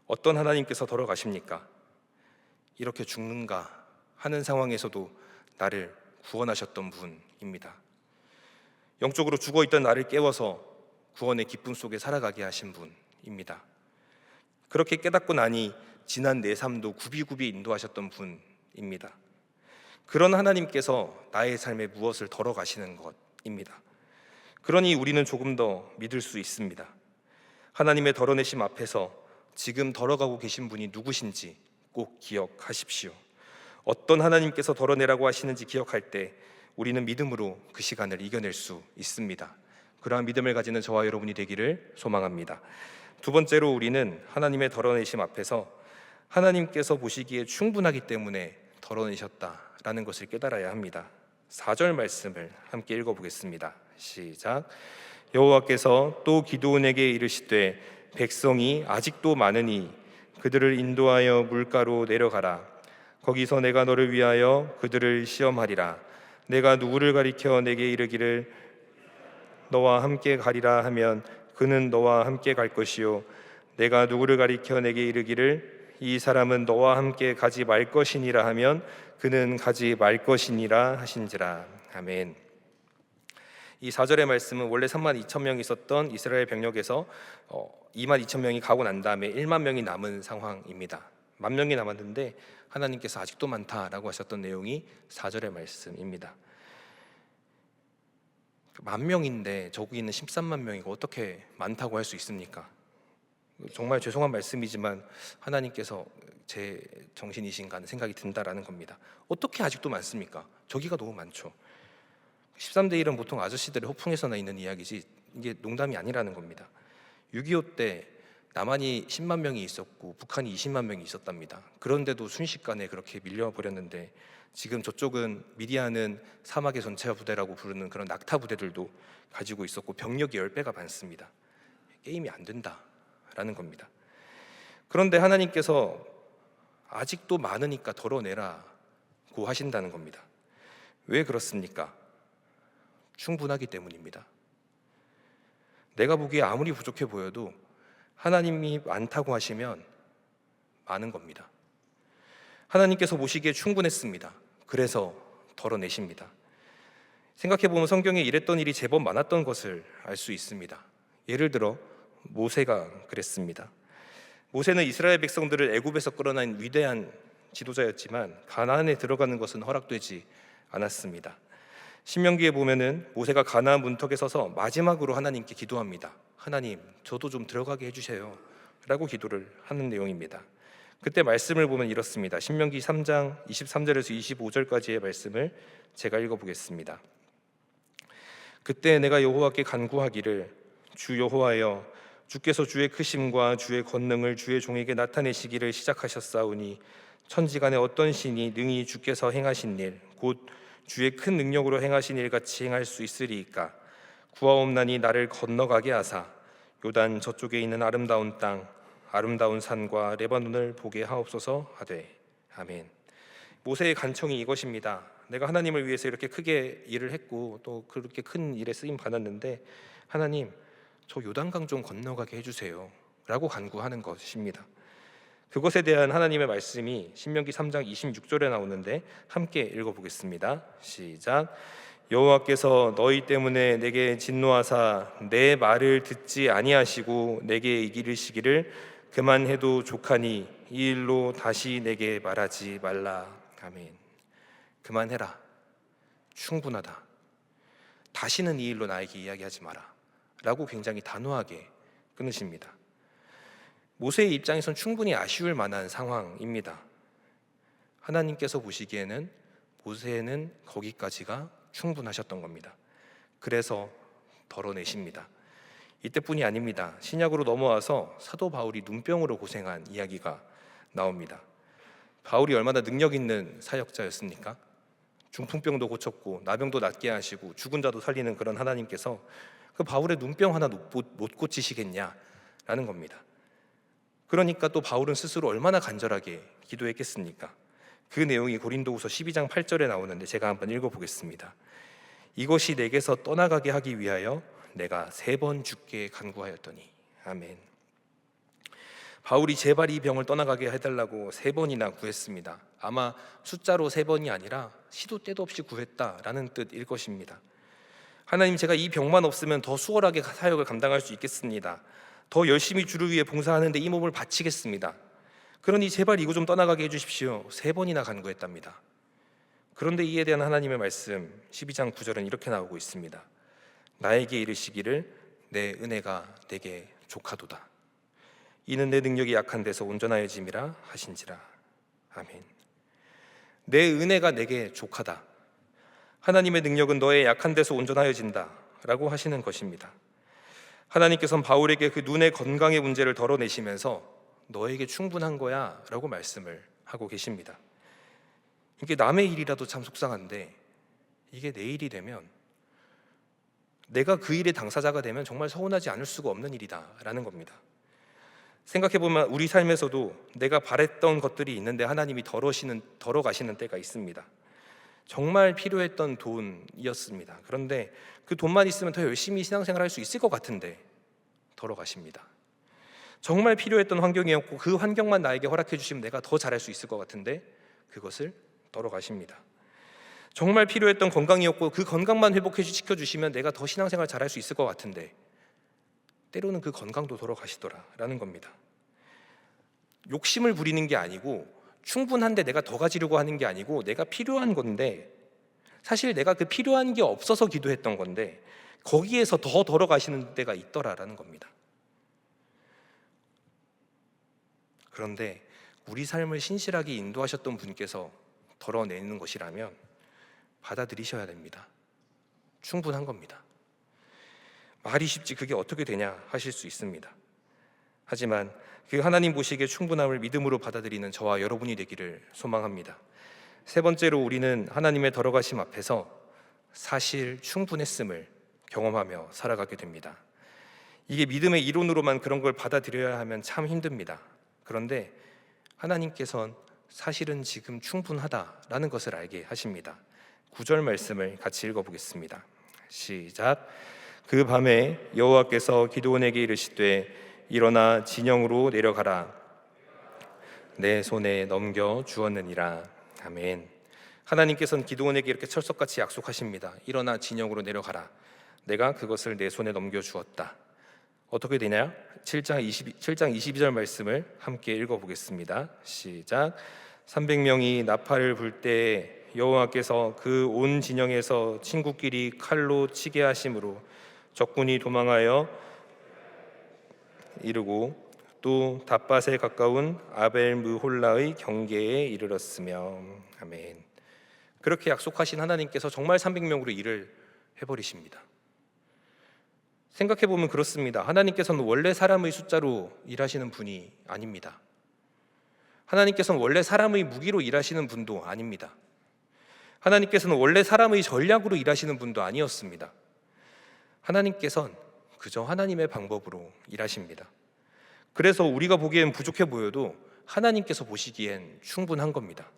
어떤 하나님께서 덜어가십니까? 이렇게 죽는가 하는 상황에서도 나를 구원하셨던 분입니다. 영적으로 죽어있던 나를 깨워서 구원의 기쁨 속에 살아가게 하신 분입니다. 그렇게 깨닫고 나니 지난 내 삶도 굽이굽이 인도하셨던 분입니다. 그런 하나님께서 나의 삶에 무엇을 덜어가시는 것입니다. 그러니 우리는 조금 더 믿을 수 있습니다. 하나님의 덜어내심 앞에서 지금 덜어가고 계신 분이 누구신지 꼭 기억하십시오. 어떤 하나님께서 덜어내라고 하시는지 기억할 때 우리는 믿음으로 그 시간을 이겨낼 수 있습니다. 그러한 믿음을 가지는 저와 여러분이 되기를 소망합니다. 두 번째로 우리는 하나님의 덜어내심 앞에서 하나님께서 보시기에 충분하기 때문에 덜어내셨다라는 것을 깨달아야 합니다. 4절 말씀을 함께 읽어보겠습니다. 시작. 여호와께서 또 기드온에게 이르시되 백성이 아직도 많으니 그들을 인도하여 물가로 내려가라. 거기서 내가 너를 위하여 그들을 시험하리라. 내가 누구를 가리켜 내게 이르기를 너와 함께 가리라 하면 그는 너와 함께 갈 것이요 내가 누구를 가리켜 내게 이르기를 이 사람은 너와 함께 가지 말 것이니라 하면 그는 가지 말 것이니라 하신지라. 아멘. 이 4절의 말씀은 원래 3만 2천 명이 있었던 이스라엘 병력에서 2만 2천 명이 가고 난 다음에 1만 명이 남은 상황입니다. 1만 명이 남았는데 하나님께서 아직도 많다라고 하셨던 내용이 4절의 말씀입니다. 10,000명인데 저기 있는 13만 명이고 어떻게 많다고 할 수 있습니까? 정말 죄송한 말씀이지만 하나님께서 제 정신이신가 하는 생각이 든다라는 겁니다. 어떻게 아직도 많습니까? 저기가 너무 많죠. 13대 1은 보통 아저씨들의 호풍에서나 있는 이야기지 이게 농담이 아니라는 겁니다. 6.25 때 남한이 10만 명이 있었고 북한이 20만 명이 있었답니다. 그런데도 순식간에 그렇게 밀려버렸는데 지금 저쪽은 미디안은 사막의 전차 부대라고 부르는 그런 낙타 부대들도 가지고 있었고 병력이 10배가 많습니다. 게임이 안 된다라는 겁니다. 그런데 하나님께서 아직도 많으니까 덜어내라고 하신다는 겁니다. 왜 그렇습니까? 충분하기 때문입니다. 내가 보기에 아무리 부족해 보여도 하나님이 많다고 하시면 많은 겁니다. 하나님께서 보시기에 충분했습니다. 그래서 덜어내십니다. 생각해보면 성경에 이랬던 일이 제법 많았던 것을 알 수 있습니다. 예를 들어 모세가 그랬습니다. 모세는 이스라엘 백성들을 애굽에서 끌어낸 위대한 지도자였지만 가나안에 들어가는 것은 허락되지 않았습니다. 신명기에 보면은 모세가 가나안 문턱에 서서 마지막으로 하나님께 기도합니다. 하나님, 저도 좀 들어가게 해주세요 라고 기도를 하는 내용입니다. 그때 말씀을 보면 이렇습니다. 신명기 3장 23절에서 25절까지의 말씀을 제가 읽어보겠습니다. 그때 내가 여호와께 간구하기를 주 여호와여, 주께서 주의 크심과 주의 권능을 주의 종에게 나타내시기를 시작하셨사오니 천지간에 어떤 신이 능히 주께서 행하신 일 곧 주의 큰 능력으로 행하신 일같이 행할 수 있으리이까. 구하옵나니 나를 건너가게 하사 요단 저쪽에 있는 아름다운 땅 아름다운 산과 레바논을 보게 하옵소서 하되. 아멘. 모세의 간청이 이것입니다. 내가 하나님을 위해서 이렇게 크게 일을 했고 또 그렇게 큰 일에 쓰임 받았는데 하나님, 저 요단강 좀 건너가게 해주세요 라고 간구하는 것입니다. 그것에 대한 하나님의 말씀이 신명기 3장 26절에 나오는데 함께 읽어보겠습니다. 시작. 여호와께서 너희 때문에 내게 진노하사 내 말을 듣지 아니하시고 내게 이기르시기를 그만해도 족하니 이 일로 다시 내게 말하지 말라. 아멘. 그만해라. 충분하다. 다시는 이 일로 나에게 이야기하지 마라 라고 굉장히 단호하게 끊으십니다. 모세의 입장에선 충분히 아쉬울 만한 상황입니다. 하나님께서 보시기에는 모세는 거기까지가 충분하셨던 겁니다. 그래서 덜어내십니다. 이때뿐이 아닙니다. 신약으로 넘어와서 사도 바울이 눈병으로 고생한 이야기가 나옵니다. 바울이 얼마나 능력 있는 사역자였습니까? 중풍병도 고쳤고 나병도 낫게 하시고 죽은 자도 살리는 그런 하나님께서 그 바울의 눈병 하나 못 고치시겠냐라는 겁니다. 그러니까 또 바울은 스스로 얼마나 간절하게 기도했겠습니까? 그 내용이 고린도후서 12장 8절에 나오는데 제가 한번 읽어보겠습니다. 이것이 내게서 떠나가게 하기 위하여 내가 3번 주께 간구하였더니. 아멘. 바울이 제발 이 병을 떠나가게 해달라고 3번이나 구했습니다. 아마 숫자로 3번이 아니라 시도 때도 없이 구했다라는 뜻일 것입니다. 하나님, 제가 이 병만 없으면 더 수월하게 사역을 감당할 수 있겠습니다. 더 열심히 주를 위해 봉사하는데 이 몸을 바치겠습니다. 그러니 제발 이거 좀 떠나가게 해주십시오. 3번이나 간구했답니다. 그런데 이에 대한 하나님의 말씀 12장 9절은 이렇게 나오고 있습니다. 나에게 이르시기를 내 은혜가 내게 족하도다. 이는 내 능력이 약한 데서 온전하여짐이라 하신지라. 아멘. 내 은혜가 내게 족하다. 하나님의 능력은 너의 약한 데서 온전하여진다 라고 하시는 것입니다. 하나님께서는 바울에게 그 눈의 건강의 문제를 덜어내시면서 너에게 충분한 거야 라고 말씀을 하고 계십니다. 이게 남의 일이라도 참 속상한데 이게 내 일이 되면, 내가 그 일의 당사자가 되면 정말 서운하지 않을 수가 없는 일이다 라는 겁니다. 생각해보면 우리 삶에서도 내가 바랬던 것들이 있는데 하나님이 덜어가시는 때가 있습니다. 정말 필요했던 돈이었습니다. 그런데 그 돈만 있으면 더 열심히 신앙생활 할 수 있을 것 같은데 덜어가십니다. 정말 필요했던 환경이었고 그 환경만 나에게 허락해 주시면 내가 더 잘할 수 있을 것 같은데 그것을 덜어가십니다. 정말 필요했던 건강이었고 그 건강만 시켜주시면 내가 더 신앙생활 잘할 수 있을 것 같은데 때로는 그 건강도 덜어가시더라라는 겁니다. 욕심을 부리는 게 아니고, 충분한데 내가 더 가지려고 하는 게 아니고, 내가 필요한 건데, 사실 내가 그 필요한 게 없어서 기도했던 건데 거기에서 더 덜어가시는 때가 있더라라는 겁니다. 그런데 우리 삶을 신실하게 인도하셨던 분께서 덜어내는 것이라면 받아들이셔야 됩니다. 충분한 겁니다. 말이 쉽지 그게 어떻게 되냐 하실 수 있습니다. 하지만 그 하나님 보시기에 충분함을 믿음으로 받아들이는 저와 여러분이 되기를 소망합니다. 세 번째로, 우리는 하나님의 덜어가심 앞에서 사실 충분했음을 경험하며 살아가게 됩니다. 이게 믿음의 이론으로만 그런 걸 받아들여야 하면 참 힘듭니다. 그런데 하나님께서는 사실은 지금 충분하다라는 것을 알게 하십니다. 9절 말씀을 같이 읽어보겠습니다. 시작. 그 밤에 여호와께서 기드온에게 이르시되 일어나 진영으로 내려가라. 내 손에 넘겨 주었느니라. 아멘. 하나님께서는 기드온에게 이렇게 철석같이 약속하십니다. 일어나 진영으로 내려가라. 내가 그것을 내 손에 넘겨 주었다. 어떻게 되냐? 7장 22절 말씀을 함께 읽어보겠습니다. 시작. 300명이 나팔을 불 때 여호와께서 그 온 진영에서 친구끼리 칼로 치게 하심으로 적군이 도망하여 이르고 또 닷밭에 가까운 아벨 무홀라의 경계에 이르렀으며. 아멘. 그렇게 약속하신 하나님께서 정말 300명으로 일을 해버리십니다. 생각해보면 그렇습니다. 하나님께서는 원래 사람의 숫자로 일하시는 분이 아닙니다. 하나님께서는 원래 사람의 무기로 일하시는 분도 아닙니다. 하나님께서는 원래 사람의 전략으로 일하시는 분도 아니었습니다. 하나님께서는 그저 하나님의 방법으로 일하십니다. 그래서 우리가 보기엔 부족해 보여도 하나님께서 보시기엔 충분한 겁니다.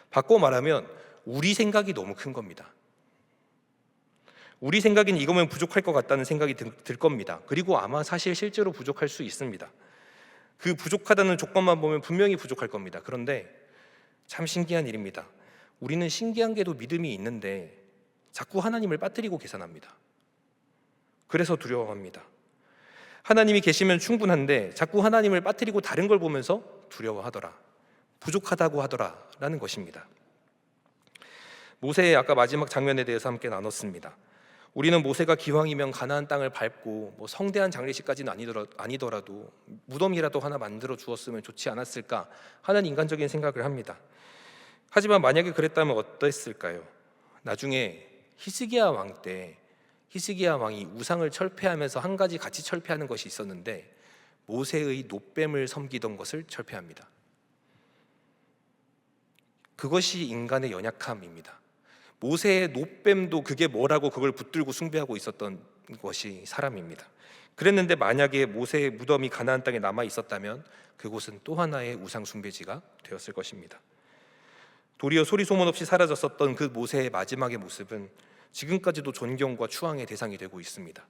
바꿔 말하면 우리 생각이 너무 큰 겁니다. 우리 생각엔 이거면 부족할 것 같다는 생각이 들 겁니다. 그리고 아마 사실 실제로 부족할 수 있습니다. 그 부족하다는 조건만 보면 분명히 부족할 겁니다. 그런데 참 신기한 일입니다. 우리는 신기한 게도 믿음이 있는데 자꾸 하나님을 빠뜨리고 계산합니다. 그래서 두려워합니다. 하나님이 계시면 충분한데 자꾸 하나님을 빠뜨리고 다른 걸 보면서 두려워하더라, 부족하다고 하더라 라는 것입니다. 모세의 아까 마지막 장면에 대해서 함께 나눴습니다. 우리는 모세가 기왕이면 가나안 땅을 밟고 성대한 장례식까지는 아니더라도 무덤이라도 하나 만들어 주었으면 좋지 않았을까 하는 인간적인 생각을 합니다. 하지만 만약에 그랬다면 어땠을까요? 나중에 히스기야 왕 때 히스기야 왕이 우상을 철폐하면서 한 가지 같이 철폐하는 것이 있었는데 모세의 놋뱀을 섬기던 것을 철폐합니다. 그것이 인간의 연약함입니다. 모세의 놋뱀도 그게 뭐라고 그걸 붙들고 숭배하고 있었던 것이 사람입니다. 그랬는데 만약에 모세의 무덤이 가나안 땅에 남아 있었다면 그곳은 또 하나의 우상 숭배지가 되었을 것입니다. 도리어 소리 소문 없이 사라졌었던 그 모세의 마지막의 모습은 지금까지도 존경과 추앙의 대상이 되고 있습니다.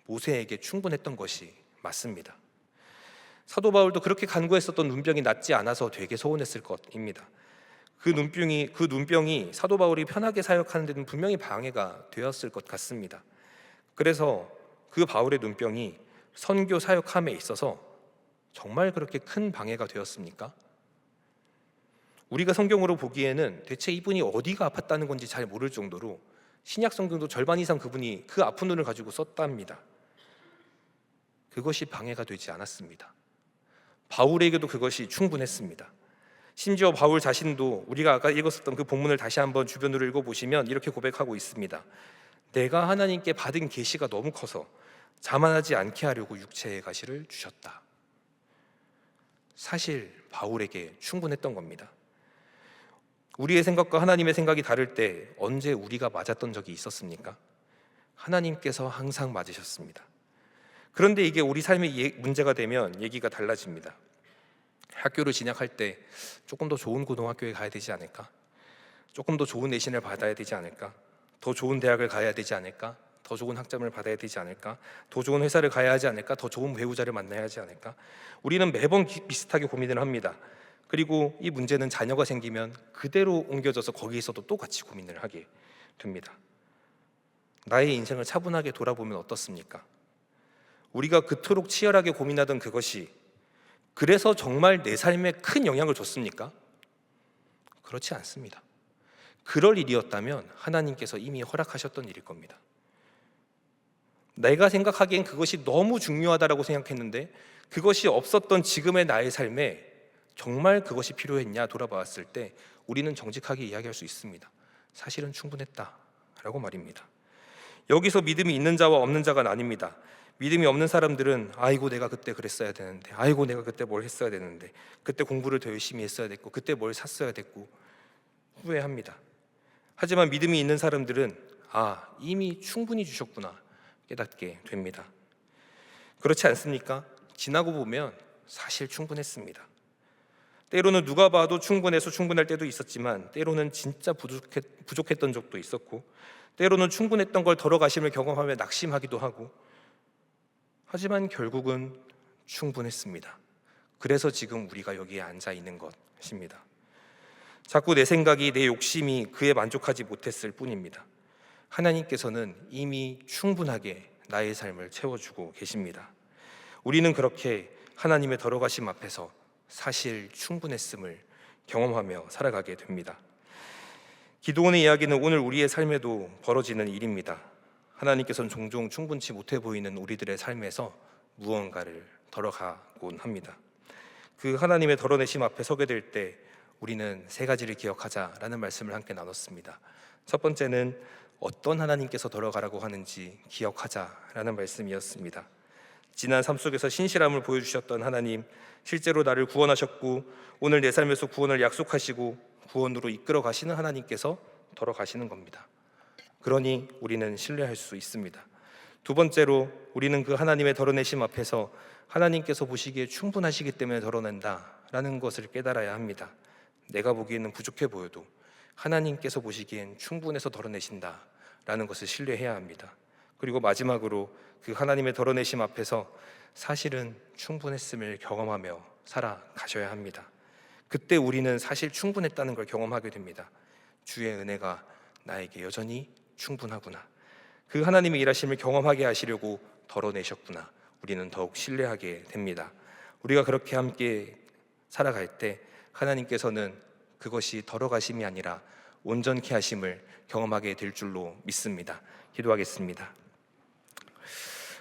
모세에게 충분했던 것이 맞습니다. 사도 바울도 그렇게 간구했었던 눈병이 낫지 않아서 되게 서운했을 것입니다. 그 눈병이 사도 바울이 편하게 사역하는 데는 분명히 방해가 되었을 것 같습니다. 그래서 그 바울의 눈병이 선교 사역함에 있어서 정말 그렇게 큰 방해가 되었습니까? 우리가 성경으로 보기에는 대체 이분이 어디가 아팠다는 건지 잘 모를 정도로 신약 성경도 절반 이상 그분이 그 아픈 눈을 가지고 썼답니다. 그것이 방해가 되지 않았습니다. 바울에게도 그것이 충분했습니다. 심지어 바울 자신도 우리가 아까 읽었었던 그 본문을 다시 한번 주변으로 읽어보시면 이렇게 고백하고 있습니다. 내가 하나님께 받은 계시가 너무 커서 자만하지 않게 하려고 육체의 가시를 주셨다. 사실 바울에게 충분했던 겁니다. 우리의 생각과 하나님의 생각이 다를 때 언제 우리가 맞았던 적이 있었습니까? 하나님께서 항상 맞으셨습니다. 그런데 이게 우리 삶의 문제가 되면 얘기가 달라집니다. 학교를 진학할 때 조금 더 좋은 고등학교에 가야 되지 않을까? 조금 더 좋은 내신을 받아야 되지 않을까? 더 좋은 대학을 가야 되지 않을까? 더 좋은 학점을 받아야 되지 않을까? 더 좋은 회사를 가야 하지 않을까? 더 좋은 배우자를 만나야 하지 않을까? 우리는 매번 비슷하게 고민을 합니다. 그리고 이 문제는 자녀가 생기면 그대로 옮겨져서 거기에서도 똑같이 고민을 하게 됩니다. 나의 인생을 차분하게 돌아보면 어떻습니까? 우리가 그토록 치열하게 고민하던 그것이 그래서 정말 내 삶에 큰 영향을 줬습니까? 그렇지 않습니다. 그럴 일이었다면 하나님께서 이미 허락하셨던 일일 겁니다. 내가 생각하기엔 그것이 너무 중요하다고 생각했는데 그것이 없었던 지금의 나의 삶에 정말 그것이 필요했냐 돌아봤을 때 우리는 정직하게 이야기할 수 있습니다. 사실은 충분했다라고 말입니다. 여기서 믿음이 있는 자와 없는 자가 나뉩니다. 믿음이 없는 사람들은 아이고 내가 그때 그랬어야 되는데, 아이고 내가 그때 뭘 했어야 되는데, 그때 공부를 더 열심히 했어야 됐고, 그때 뭘 샀어야 됐고 후회합니다. 하지만 믿음이 있는 사람들은 이미 충분히 주셨구나 깨닫게 됩니다. 그렇지 않습니까? 지나고 보면 사실 충분했습니다. 때로는 누가 봐도 충분해서 충분할 때도 있었지만 때로는 진짜 부족했던 적도 있었고 때로는 충분했던 걸 덜어가심을 경험하며 낙심하기도 하고 하지만 결국은 충분했습니다. 그래서 지금 우리가 여기에 앉아 있는 것입니다. 자꾸 내 생각이 내 욕심이 그에 만족하지 못했을 뿐입니다. 하나님께서는 이미 충분하게 나의 삶을 채워주고 계십니다. 우리는 그렇게 하나님의 덜어가심 앞에서 사실 충분했음을 경험하며 살아가게 됩니다. 기도원의 이야기는 오늘 우리의 삶에도 벌어지는 일입니다. 하나님께서는 종종 충분치 못해 보이는 우리들의 삶에서 무언가를 덜어가곤 합니다. 그 하나님의 덜어내심 앞에 서게 될 때 우리는 세 가지를 기억하자라는 말씀을 함께 나눴습니다. 첫 번째는 어떤 하나님께서 덜어가라고 하는지 기억하자라는 말씀이었습니다. 지난 삶 속에서 신실함을 보여주셨던 하나님, 실제로 나를 구원하셨고 오늘 내 삶에서 구원을 약속하시고 구원으로 이끌어 가시는 하나님께서 덜어가시는 겁니다. 그러니 우리는 신뢰할 수 있습니다. 두 번째로 우리는 그 하나님의 덜어내심 앞에서 하나님께서 보시기에 충분하시기 때문에 덜어낸다라는 것을 깨달아야 합니다. 내가 보기에는 부족해 보여도 하나님께서 보시기엔 충분해서 덜어내신다라는 것을 신뢰해야 합니다. 그리고 마지막으로 그 하나님의 덜어내심 앞에서 사실은 충분했음을 경험하며 살아가셔야 합니다. 그때 우리는 사실 충분했다는 걸 경험하게 됩니다. 주의 은혜가 나에게 여전히 충분하구나. 그 하나님의 일하심을 경험하게 하시려고 덜어내셨구나. 우리는 더욱 신뢰하게 됩니다. 우리가 그렇게 함께 살아갈 때 하나님께서는 그것이 덜어가심이 아니라 온전케 하심을 경험하게 될 줄로 믿습니다. 기도하겠습니다.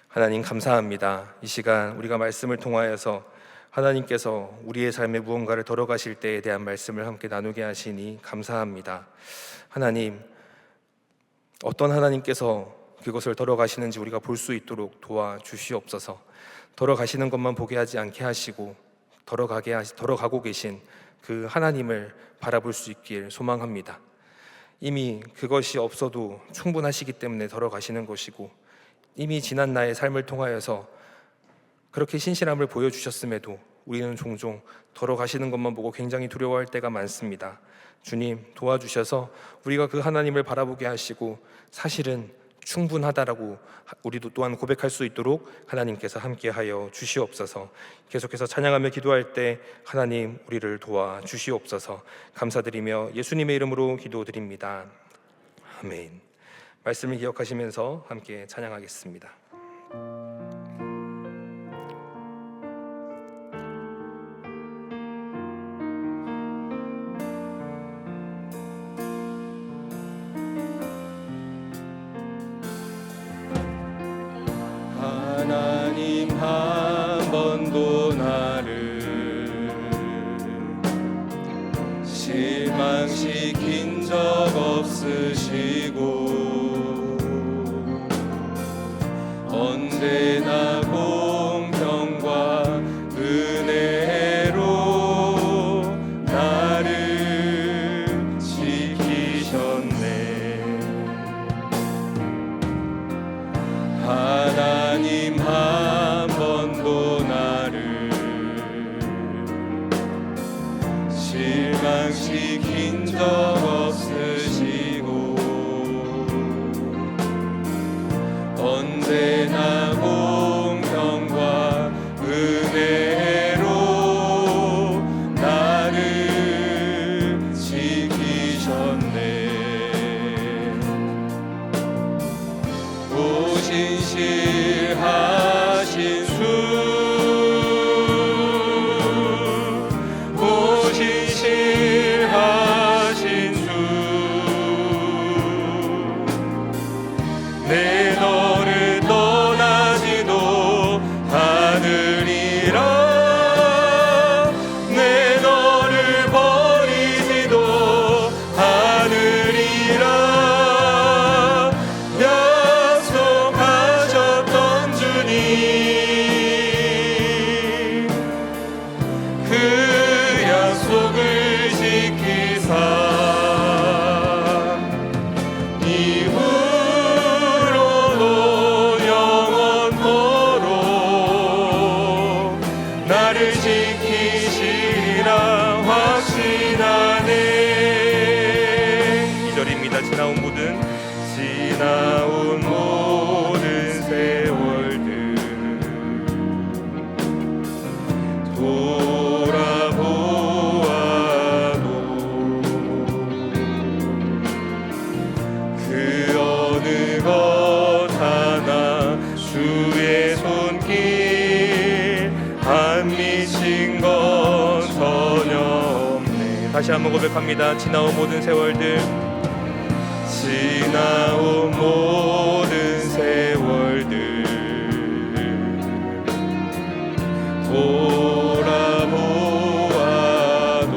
하나님 감사합니다. 이 시간 우리가 말씀을 통하여서 하나님께서 우리의 삶에 무언가를 덜어가실 때에 대한 말씀을 함께 나누게 하시니 감사합니다. 하나님, 어떤 하나님께서 그것을 덜어가시는지 우리가 볼 수 있도록 도와주시옵소서. 덜어가시는 것만 보게 하지 않게 하시고 덜어가고 계신 그 하나님을 바라볼 수 있길 소망합니다. 이미 그것이 없어도 충분하시기 때문에 덜어가시는 것이고 이미 지난 나의 삶을 통하여서 그렇게 신실함을 보여주셨음에도 우리는 종종 덜어가시는 것만 보고 굉장히 두려워할 때가 많습니다. 주님 도와주셔서 우리가 그 하나님을 바라보게 하시고 사실은 충분하다라고 우리도 또한 고백할 수 있도록 하나님께서 함께하여 주시옵소서. 계속해서 찬양하며 기도할 때 하나님 우리를 도와주시옵소서. 감사드리며 예수님의 이름으로 기도드립니다. 아멘. 말씀을 기억하시면서 함께 찬양하겠습니다. 하나님 한 번도 나를 주 신실하신 주 내 너를 떠나지도 않으리라 내 너를 버리지도 않으리라 약속하셨던 주님 그 약속을 지키사 이후로도 영원토록 나를 지키시리라 확신하네. 2절입니다. 지나온 모든 세월들 돌아보아도 그 어느 것 하나 주의 손길 안 미친 건 전혀 없네. 다시 한번 고백합니다. 지나온 모든 세월들 지나온 모든 세월들 돌아보아도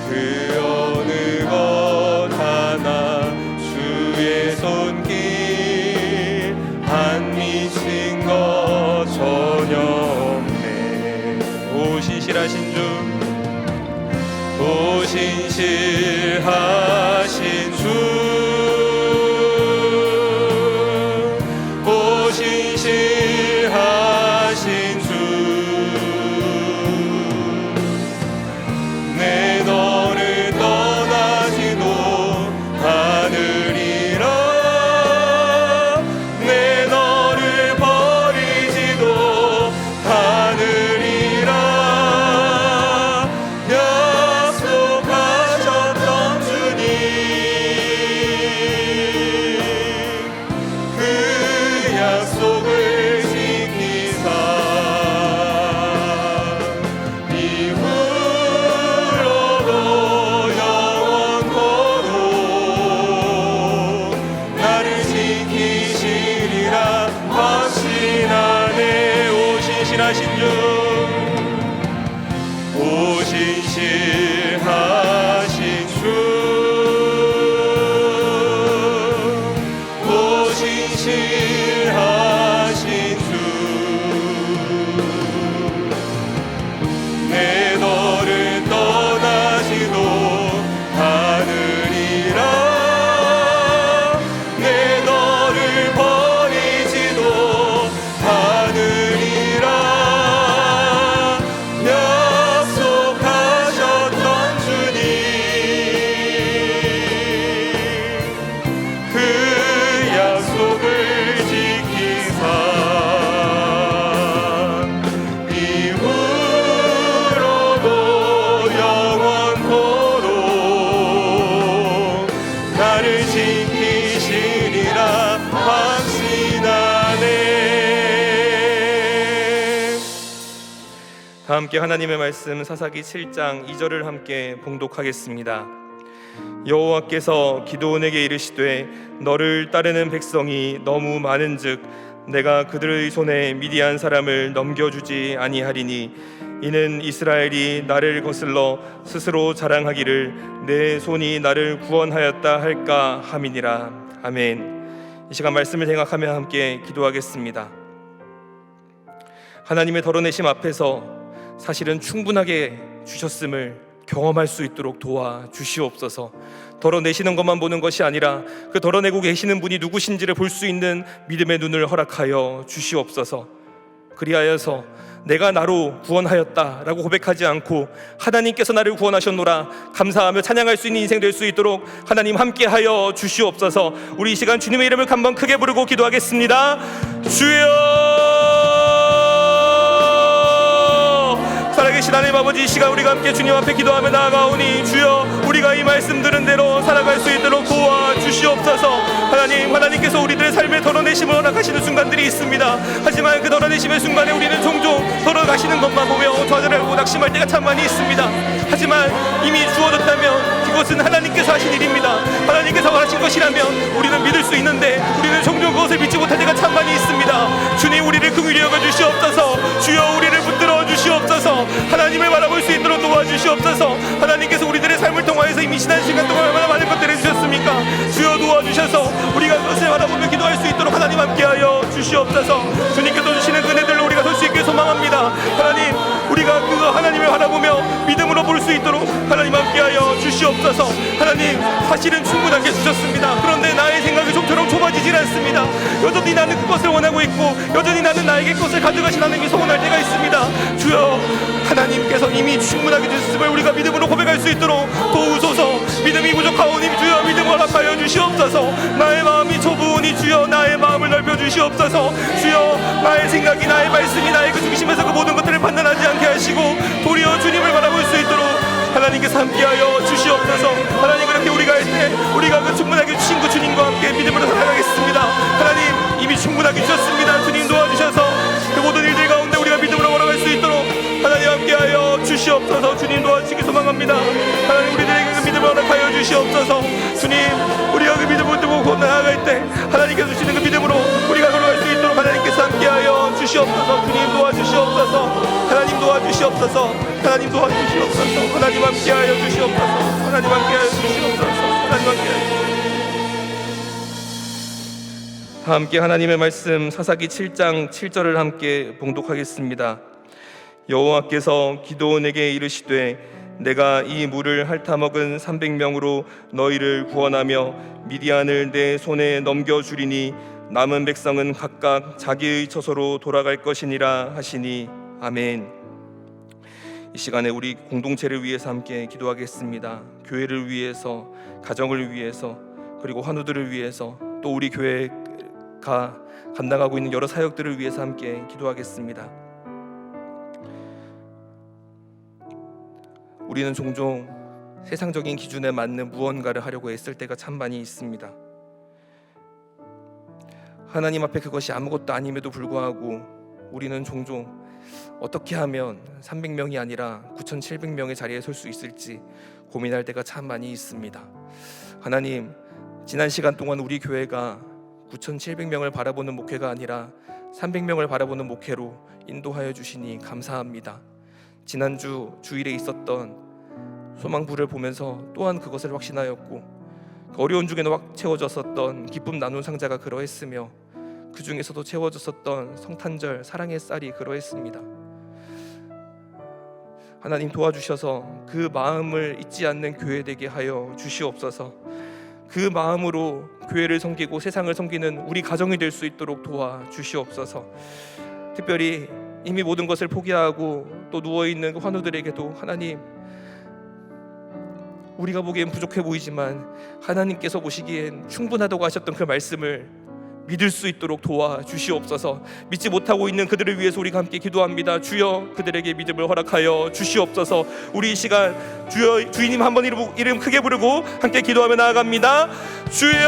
그 어느 것 하나 주의 손길 안 미친 것 전혀 없네. 오 신실하신 주 오 신실하신 주 오 신실하신 주 내 너를 떠나지도 않으리라 내 너를 버리지도 않으리라 약속하셨던 주님 그 약속을 지키사 이후로도 영원토록 나를 지키시리라 확신하네. 오 신실하신 주 오 신실하신 주 오 신실하신 주 내 너를 떠나지도 않으리라 내 너를 버리지도 않으리라 약속하셨던 주님 그 약속을 지키사 이후로도 영원토록 나를 지키시리라 확신하네. 다 함께 하나님의 말씀 사사기 7장 2절을 함께 봉독하겠습니다. 여호와께서 기드온에게 이르시되 너를 따르는 백성이 너무 많은즉 내가 그들의 손에 미디안 사람을 넘겨주지 아니하리니 이는 이스라엘이 나를 거슬러 스스로 자랑하기를 내 손이 나를 구원하였다 할까 함이니라. 아멘. 이 시간 말씀을 생각하며 함께 기도하겠습니다. 하나님의 덜어내심 앞에서 사실은 충분하게 주셨음을 경험할 수 있도록 도와주시옵소서. 덜어내시는 것만 보는 것이 아니라 그 덜어내고 계시는 분이 누구신지를 볼 수 있는 믿음의 눈을 허락하여 주시옵소서. 그리하여서 내가 나로 구원하였다라고 고백하지 않고 하나님께서 나를 구원하셨노라 감사하며 찬양할 수 있는 인생 될 수 있도록 하나님 함께하여 주시옵소서. 우리 이 시간 주님의 이름을 한번 크게 부르고 기도하겠습니다. 주여, 살아계신 하나님 아버지, 이 시간 우리가 함께 주님 앞에 기도하며 나아가오니 주여, 우리가 이 말씀 들은 대로 살아갈 수 있도록 도와주시옵소서. 하나님께서 우리들의 삶에 덜어내 덜어내심을 허락하시는 순간들이 있습니다. 하지만 그 덜어내심의 순간에 우리는 종종 덜어가시는 것만 보며 좌절하고 낙심할 때가 참 많이 있습니다. 하지만 이미 주어졌다면 그것은 하나님께서 하신 일입니다. 하나님께서 하신 것이라면 우리는 믿을 수 있는데 우리는 종종 그것을 믿지 못할 때가 참 많이 있습니다. 주님, 우리를 긍휼히 여겨 주시옵소서. 주여, 우리를 붙들어 주시옵소서. 하나님을 바라볼 수 있도록 도와주시옵소서. 하나님께서 우리들의 삶을 통하여서 이미 지난 시간 동안 얼마나 많은 것들을 해주셨습니까? 주여, 도와주셔서 우리가 그것을 바라보며 기도할 수 있도록 하나님 함께하여 주시옵소서. 주님께서 주시는 은혜들로 우리가 설 수 있게 소망합니다. 하나님, 우리가 그 하나님을 바라보며 믿음으로 볼 수 있도록 하나님 함께하여 주시옵소서. 하나님, 사실은 충분하게 주셨습니다. 그런데 나의 생각이 좀처럼 좁아지질 않습니다. 여전히 나는 그것을 원하고 있고 여전히 나는 나에게 그것을 가져가신 하나님이 소원할 때가 있습니다. 주여, 하나님께서 이미 충분하게 주셨음을 우리가 믿음으로 고백할 수 있도록 도우소서. 믿음이 부족하오니 주여 믿음 허락하여 주시옵소서. 나의 마음이 좁으니 주여 나의 마음을 넓혀 주시옵소서. 주여, 나의 생각이 나의 말씀이 나의 그 중심에서 그 모든 것들을 판단하지 않게 하시고 도리어 주님을 바라볼 수 있도록 하나님께서 함께하여 주시옵소서. 하나님, 그렇게 우리가 할 때 우리가 그 충분하게 주신 그 주님과 함께 믿음으로 살아가겠습니다. 하나님, 이미 충분하게 주셨습니다. 주님 도와주셔서 그 모든 일들 가운데 우리가 믿음으로 걸어갈 수 있도록 하나님 함께하여 주시옵소서. 주님 도와주시기 소망합니다. 하나님, 우리들에게 그 믿음을 허락하여 주시옵소서. 주님, 우리가 그 믿음을 두고 나아갈 때 하나님께서 주시는 그 믿음으로 우리가 걸어갈 수 있도록 하나님께서 함께하여 주시옵소서. 주님 도와주시옵소서. 하나님 도와주시옵소서. 하나님 도와주시옵소서. 하나님 함께하여 주시옵소서. 하나님 함께하여 주시옵소서. 하나님 함께하여. 다 함께 하나님의 말씀 사사기 7장 7절을 함께 봉독하겠습니다. 여호와께서 기드온에게 이르시되 내가 이 물을 핥아먹은 300명으로 너희를 구원하며 미디안을 내 손에 넘겨주리니 남은 백성은 각각 자기의 처소로 돌아갈 것이니라 하시니 아멘. 이 시간에 우리 공동체를 위해서 함께 기도하겠습니다. 교회를 위해서, 가정을 위해서, 그리고 환우들을 위해서, 또 우리 교회가 감당하고 있는 여러 사역들을 위해서 함께 기도하겠습니다. 우리는 종종 세상적인 기준에 맞는 무언가를 하려고 애쓸 때가 참 많이 있습니다. 하나님 앞에 그것이 아무것도 아님에도 불구하고 우리는 종종 어떻게 하면 300명이 아니라 9,700명의 자리에 설 수 있을지 고민할 때가 참 많이 있습니다. 하나님, 지난 시간 동안 우리 교회가 9,700명을 바라보는 목회가 아니라 300명을 바라보는 목회로 인도하여 주시니 감사합니다. 지난주 주일에 있었던 소망부를 보면서 또한 그것을 확신하였고, 어려운 중에는 확 채워졌었던 기쁨 나눈 상자가 그러했으며, 그 중에서도 채워졌었던 성탄절 사랑의 쌀이 그러했습니다. 하나님 도와주셔서 그 마음을 잊지 않는 교회 되게 하여 주시옵소서. 그 마음으로 교회를 섬기고 세상을 섬기는 우리 가정이 될 수 있도록 도와주시옵소서. 특별히 이미 모든 것을 포기하고 또 누워있는 그 환우들에게도 하나님, 우리가 보기엔 부족해 보이지만 하나님께서 보시기엔 충분하다고 하셨던 그 말씀을 믿을 수 있도록 도와주시옵소서. 믿지 못하고 있는 그들을 위해서 우리가 함께 기도합니다. 주여, 그들에게 믿음을 허락하여 주시옵소서. 우리 이 시간 주여, 주님 한번 이름 크게 부르고 함께 기도하며 나아갑니다. 주여,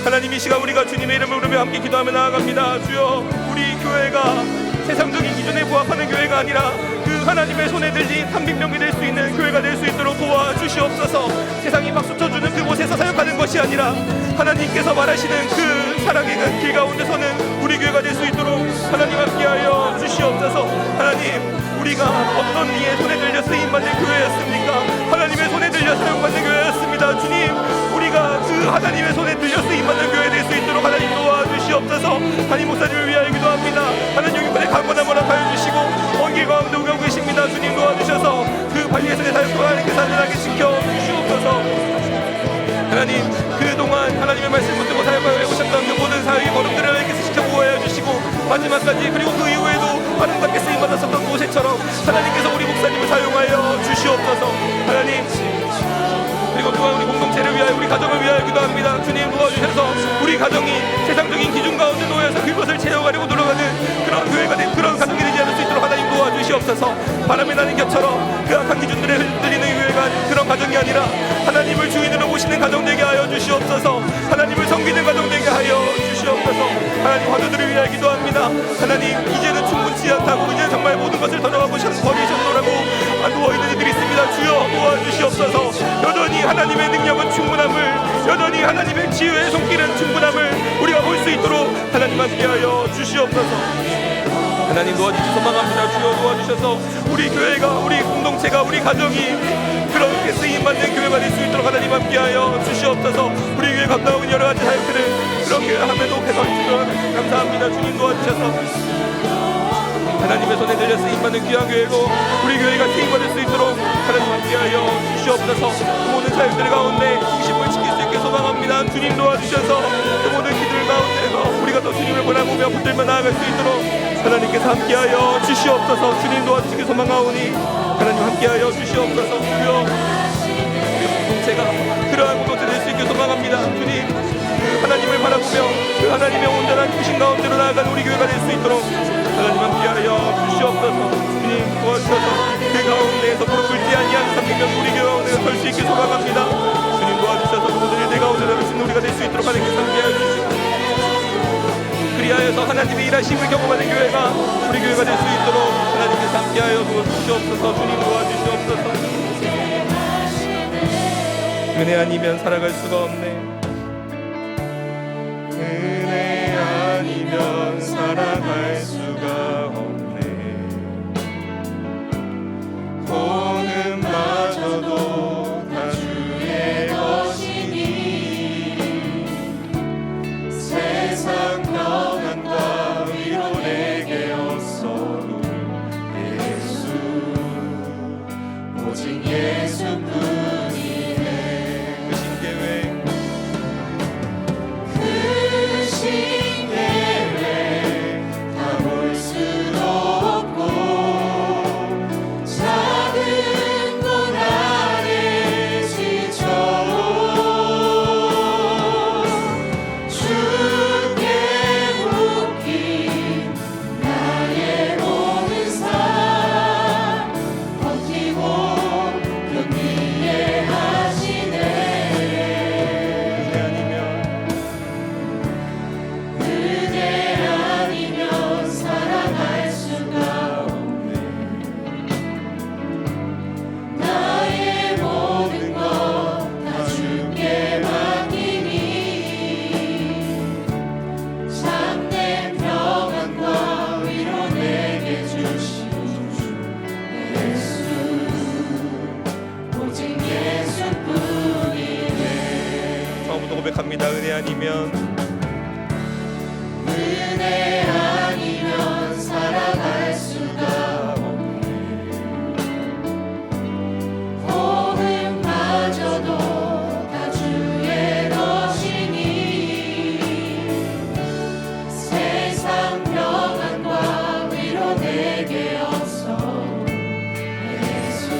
하나님, 이 시간 우리가 주님의 이름을 부르며 함께 기도하며 나아갑니다. 주여, 우리 교회가 세상적인 기준에 부합하는 교회가 아니라 그 하나님의 손에 들린 300명이 될 수 있는 교회가 될 수 있도록 도와주시옵소서. 세상이 박수 쳐주는 그곳에서 사역하는 것이 아니라 하나님께서 말하시는 그 사랑의 길 가운데서는 우리 교회가 될 수 있도록 하나님 함께하여 주시옵소서. 하나님, 우리가 어떤 이의 손에 들려 쓰임받는 교회였습니까? 하나님의 손에 들려 사용받는 교회였습니다. 주님, 우리가 그 하나님의 손에 들려 쓰임받는 교회 될 수 있도록 하나님 도와주시옵소서. 담임 목사님을 위하여 기도합니다. 하나님, 여기까지 강건한 허락하여 주시고 먼 길 가운데 오고 계십니다. 주님 도와주셔서 그 관리에서의 사역도 하나님께서 안전하게 지켜주시옵소서. 하나님, 그동안 하나님의 말씀 붙들고 사역하여 오셨던 그 모든 사역의 걸음들을 하나님께서 지켜보호하여 주시고 마지막까지, 그리고 그 이후에도 아름답게 쓰임받았었던 모세처럼 하나님께서 우리 목사님을 사용하여 주시옵소서. 하나님, 그리고 또한 우리 공동체를 위하여, 우리 가정을 위하여 기도합니다. 주님 도와주셔서 우리 가정이 세상적인 기준 가운데 놓여서 그것을 채워가려고 돌아가는 그런 교회가 된, 그런 가정이 되지 않을 수 있도록 하나님 도와주시옵소서. 도와주시옵소서. 바람에 나는 겹처럼 그 악한 기준들에 흔들리는 교회가 그런 가정이 아니라 하나님을 주인으로 모시는 가정 되게 하여 주시옵소서. 하나님을 섬기는 가정 되게 하여 주시옵소서. 하나님 화두들을 위하여 기도합니다. 하나님 이제는 충분치 않다고 이제 정말 모든 것을 던져가고 버리셨노라고 누워있는 이들이 있습니다. 주여 도와주시옵소서. 여전히 하나님의 능력은 충분함을, 여전히 하나님의 치유의 손길은 충분함을 우리가 볼 수 있도록 하나님 함께하여 주시옵소서. 하나님 도와주시 소망합니다. 주여 도와주셔서 우리 교회가, 우리 공동체가, 우리 가정이 그렇게 쓰임받는 교회가 될 수 있도록 하나님 함께하여 주시옵소서. 우리 교회 감당하는 여러 가지 사역들을 그렇게 함에도 해주시면 감사합니다. 주님 도와주셔서 하나님의 손에 들려 쓰임받는 귀한 교회고 우리 교회가 쓰임받을 수 있도록 하나님 함께하여 주시옵소서. 그 모든 사역들 가운데 중심을 지킬 수 있게 소망합니다. 주님 도와주셔서 그 모든 기도를 가운데서 우리가 또 주님을 바라보며 붙들며 나아갈 수 있도록 하나님께서 함께하여 주시옵소서. 주님 도와주시기 소망하오니 하나님 함께하여 주시옵소서. 주여 공동체가 그러한 공동체 될 수 있게 소망합니다. 주님 하나님을 바라보며 그 하나님의 온전한 주신 가운데로 나아가는 우리 교회가 될 수 있도록 하나님 함께하여 주시옵소서. 주님 도와주셔서 그 가운데에서 무릎 꿇지 아니한 300명 우리 교회 가운데가 설 수 있게 소망합니다. 주님 도와주셔서 그 모든 일들 가운데 나르신 우리가 될 수 있도록 하나님께서 함께하여 주시고 그리하여서 하나님의 일하심을 경험하는 교회가 우리 교회가 될 수 있도록 하나님께서 함께하여 주시옵소서. 주님 도와주시옵소서. 은혜 아니면 살아갈 수가 없네. 은혜 아니면 살아갈 수가 없네. 복음마저도 다 주의 것이니 세상 평안과 위로 내게 없어도 예수 오직 예수뿐 고백합니다. 은혜 아니면 살아갈 수가 없네. 복음마저도 다 주의 것이니 세상 평안과 위로 내게 없어 예수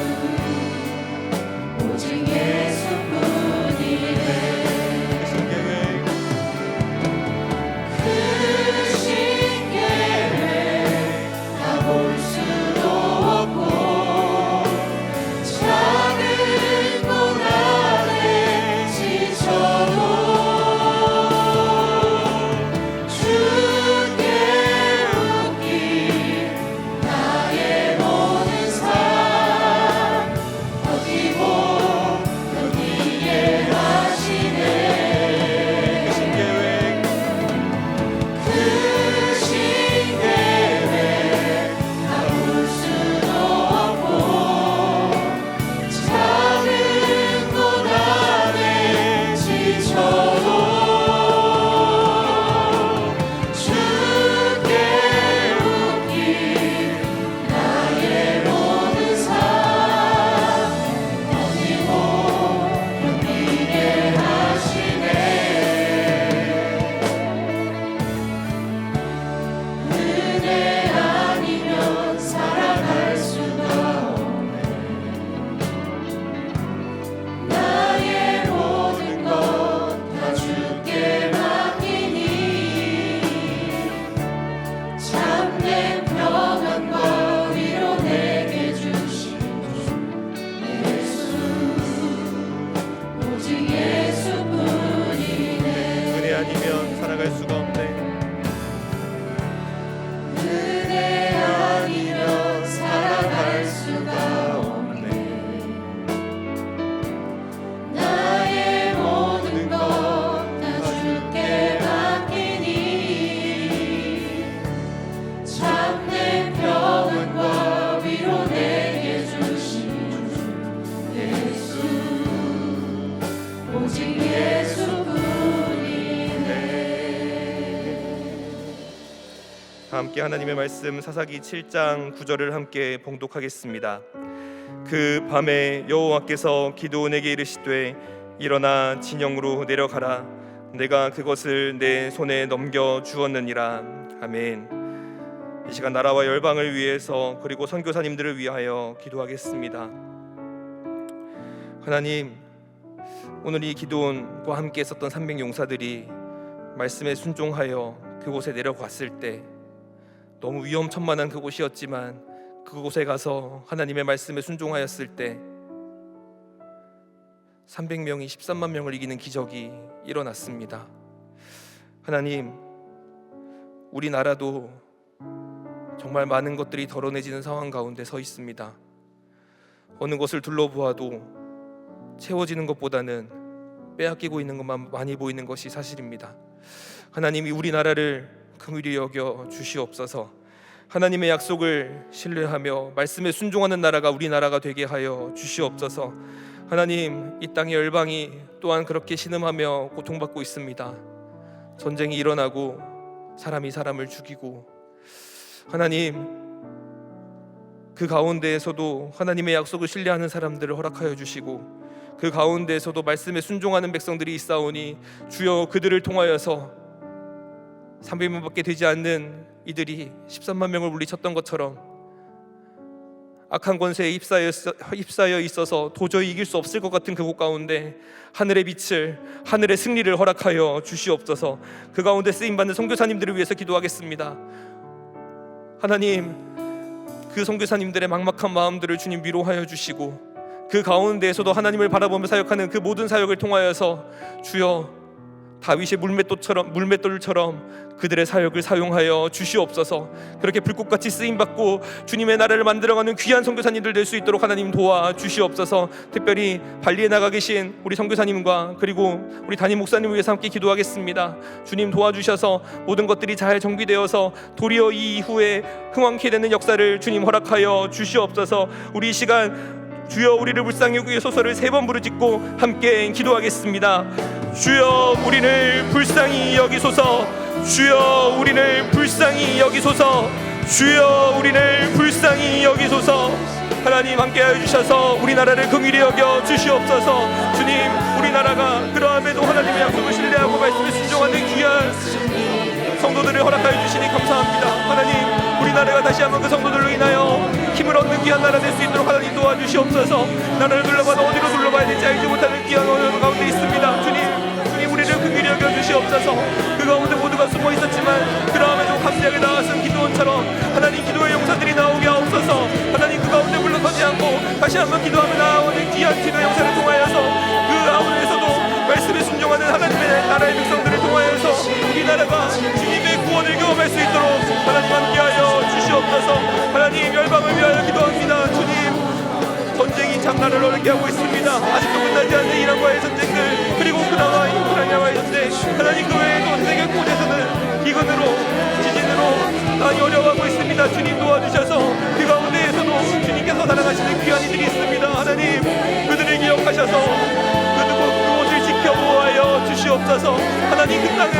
오직 예수뿐이네. 그 신계획 다 아니면 살아갈 수가 없네. 은혜 아니면 살아갈 수가 없네. 나의 모든 것 다 주께 맡기니 참된 평안과 위로 내게 주신 예수, 오직 예수뿐이네. 함께 하나님의 말씀 사사기 7장 9절을 함께 봉독하겠습니다. 그 밤에 여호와께서 기드온에게 이르시되 일어나 진영으로 내려가라. 내가 그것을 내 손에 넘겨 주었느니라. 아멘. 이 시간 나라와 열방을 위해서 그리고 선교사님들을 위하여 기도하겠습니다. 하나님, 오늘 이 기드온과 함께 했었던 300 용사들이 말씀에 순종하여 그곳에 내려갔을 때 너무 위험천만한 그곳이었지만 그곳에 가서 하나님의 말씀에 순종하였을 때 300명이 13만 명을 이기는 기적이 일어났습니다. 하나님, 우리나라도 정말 많은 것들이 덜어내지는 상황 가운데 서 있습니다. 어느 것을 둘러보아도 채워지는 것보다는 빼앗기고 있는 것만 많이 보이는 것이 사실입니다. 하나님이 우리나라를 긍휼히 여겨 주시옵소서. 하나님의 약속을 신뢰하며 말씀에 순종하는 나라가 우리나라가 되게 하여 주시옵소서. 하나님, 이 땅의 열방이 또한 그렇게 신음하며 고통받고 있습니다. 전쟁이 일어나고 사람이 사람을 죽이고, 하나님, 그 가운데에서도 하나님의 약속을 신뢰하는 사람들을 허락하여 주시고 그 가운데에서도 말씀에 순종하는 백성들이 있사오니 주여, 그들을 통하여서 300명밖에 되지 않는 이들이 13만 명을 물리쳤던 것처럼 악한 권세에 휩싸여 있어서 도저히 이길 수 없을 것 같은 그곳 가운데 하늘의 빛을, 하늘의 승리를 허락하여 주시옵소서. 그 가운데 쓰임받는 선교사님들을 위해서 기도하겠습니다. 하나님, 그 선교사님들의 막막한 마음들을 주님 위로하여 주시고 그 가운데에서도 하나님을 바라보며 사역하는 그 모든 사역을 통하여서 주여, 다윗의 물맷돌처럼 그들의 사역을 사용하여 주시옵소서. 그렇게 불꽃같이 쓰임받고 주님의 나라를 만들어가는 귀한 선교사님들 될 수 있도록 하나님 도와주시옵소서. 특별히 발리에 나가 계신 우리 선교사님과 그리고 우리 담임 목사님을 위해서 함께 기도하겠습니다. 주님 도와주셔서 모든 것들이 잘 정비되어서 도리어 이 이후에 흥왕케 되는 역사를 주님 허락하여 주시옵소서. 우리 이 시간 주여, 우리를 불쌍히 여기소서를 3번 부르짖고 함께 기도하겠습니다. 주여, 우리를 불쌍히 여기소서. 주여, 우리를 불쌍히 여기소서. 주여, 우리를 불쌍히 여기소서. 하나님, 함께하여 주셔서 우리나라를 긍휼히 여겨 주시옵소서. 주님, 우리나라가 그러함에도 하나님의 약속을 신뢰하고 말씀에 순종하는 귀한 성도들을 허락하여 주시니 감사합니다. 하나님, 우리나라가 다시 한번 그 성도들로 인하여 힘을 얻는 귀한 나라 될 수 있도록 하나님 도와주시옵소서. 나라를 둘러봐도 어디로 둘러봐야 될지 알지 못하는 귀한 어려움 가운데 있습니다. 주님, 우리를 긍휼히 여겨 주시옵소서. 그 가운데 모두가 숨어 있었지만 그러함에도 감사하게 나왔은 기도원처럼 하나님, 기도의 용사들이 나오게 하옵소서. 하나님, 그 가운데 물러서지 않고 다시 한번 기도하며 나오는 귀한 기도의 용사를 통하여서 그 가운데에서도 말씀에 순종하는 하나님의 나라의 백성들을 통하여서 우리나라가 주님의 구원을 경험할 수 있도록 하나님 함께하여 주시옵소서. 하나님, 열방을 위하여 기도합니다. 주님, 전쟁이 장난을 어렵게 하고 있습니다. 아직도 끝나지 않는 이란과의 전쟁들, 그리고 우크라이나와 우크라이나와의 전쟁, 하나님, 그 외에도 세계 곳에서는 기근으로, 지진으로 많이 어려워하고 있습니다. 주님 도와주셔서 그 가운데에서도 주님께서 사랑하시는 귀한 이들이 있습니다. 하나님, 그들을 기억하셔서 그곳을 지켜보아여 주시옵소서. 하나님, 그 땅을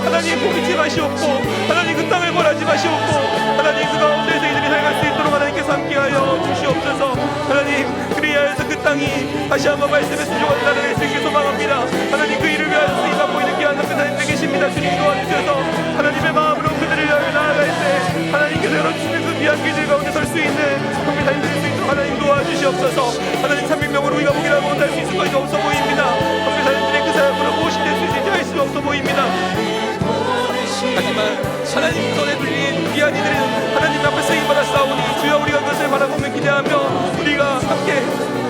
하나님 포기치 마시옵고 하나님, 그 땅을 벌하지 마시옵고 하나님, 그 가운데에서 이들이 살아갈 수 있도록 하나님께서 함께하여 주시옵소서. 하나님, 그리하여서 그 땅이 다시 한번 말씀에 순종하는 나라가 될 수 있게 소망합니다. 하나님, 그 일을 위하여 쓰임받고 있는 귀한 선교사님들 계십니다. 주님 도와주셔서 하나님의 마음으로 그들을 위하여 나아갈 때 하나님께서 열어주시는 그 귀한 길들 가운데 설 수 있는 선교사님들 될 수 있도록 하나님 도와주시옵소서. 하나님, 300명으로 우리가 목이라고 못할 수 있을 것이 없어 보입니다. 선교사님들의 그 사역으로 무엇이 될 수 있을지 알 수가 없어 보입니다. 하지만 하나님 손에 들린 귀한 이들은 하나님 앞에 쓰임받아 싸우니 주여, 우리가 그것을 바라보며 기대하며 우리가 함께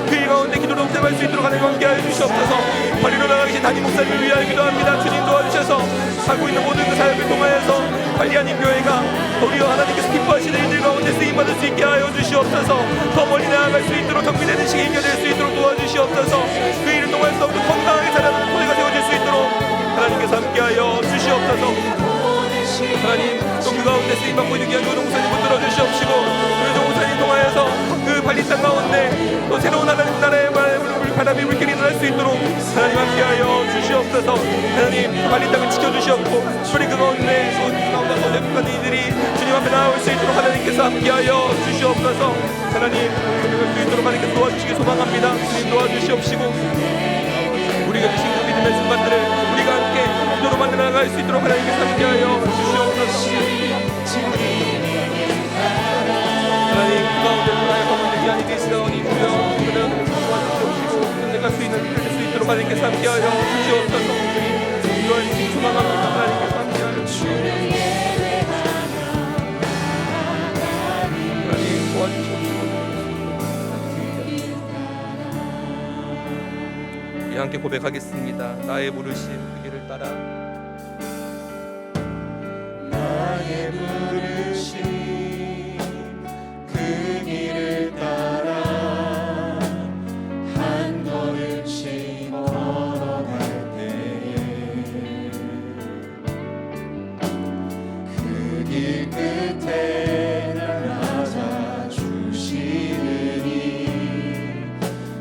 그 일 가운데 기도로 동참할 수 있도록 하나님 함께하여 주시옵소서. 발리로 나가 계신 담임 목사님을 위하여 기도합니다. 주님 도와주셔서 하고 있는 모든 그 사역을 통하여서 관리하는 교회가 우리와 하나님께서 기뻐하시는 일들 가운데 쓰임받을 수 있게 하여 주시옵소서. 더 멀리 나아갈 수 있도록 정비되는 시기 이겨낼 수 있도록 도와주시옵소서. 그 일을 통하여서 더욱더 건강하게 살아가는 토대가 세워질 수 있도록 하나님께서 함께하여 주시옵소서. 하나님 또 그 가운데 쓰임받고 있는 귀한 조동사님 붙들어 주시옵시고 그 조동사님 통하여서 그 발린 땅 가운데 또 새로운 하나님 나라의 바람이 물결이 일어날 수 있도록 하나님 함께하여 주시옵소서. 하나님 발린 땅을 지켜주시옵고 우리 그 가운데 또 내국간 이들이 주님 앞에 나올 수 있도록 하나님께서 함께하여 주시옵소서. 하나님 그 있도록 하나님께서 도와주시기 소망합니다. 주님 도와주시옵시고 우리가 주신 그 믿음의 순간들을 우리가 함께 기도로 만들어 나갈 수 있도록 하나님께서 함께하여 주시옵소서. 하나님 그 가운데 나의 가운데 귀한이 계시다오니 주여 그대로 도와주시옵시고 끝내갈 수 있도록 하나님께서 함께하여 주시옵소서. 이러한 소망합니다. 하나님께서 함께하여 주시옵소서. 하나님 도와주시옵시고 우리 함께 고백하겠습니다. 나의 부르심 그 길을 따라 나의 부르심 그 길을 따라 한 걸음씩 걸어갈 때에 그 길 끝에 날 맞아 주시느니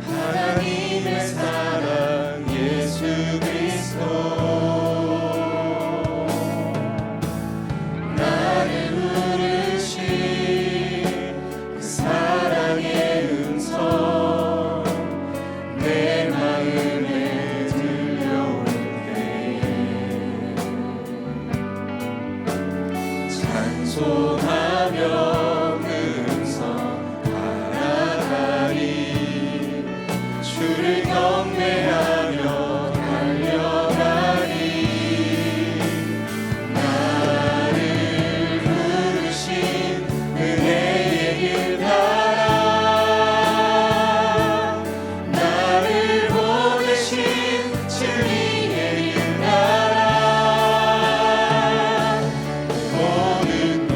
하나님의 사랑 예수 그리스도 찬송하며 음성 바라가리 주를 경배하며 달려가리 나를 부르신 은혜의 길 따라 나를 보내신 진리의 길 따라 모든 것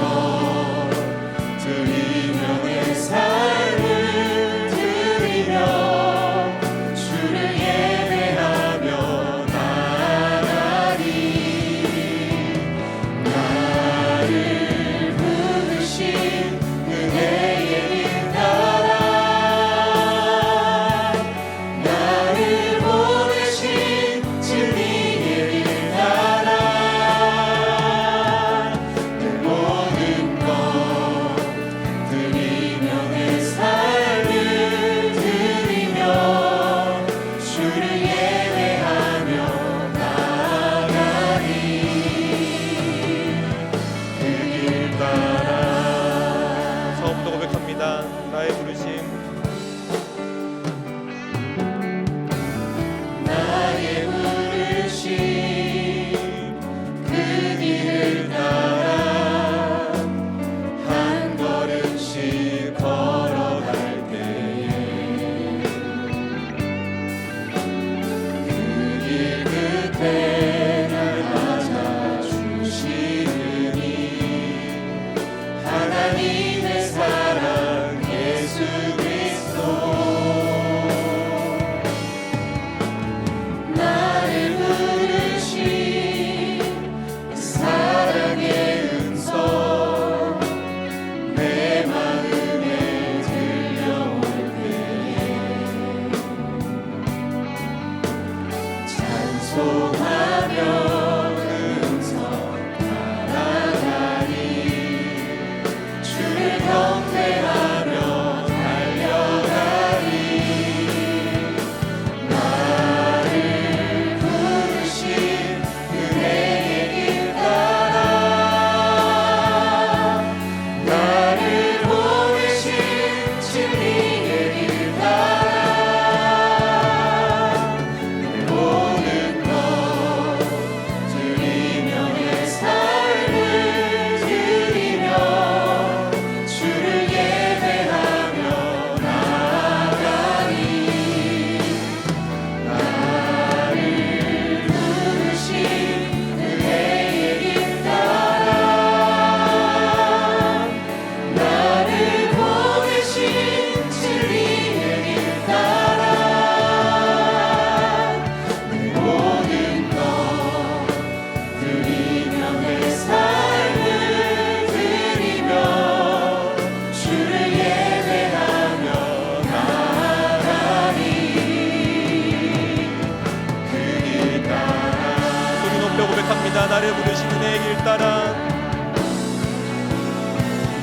날마다 나를 부르시는 은혜의 길 따라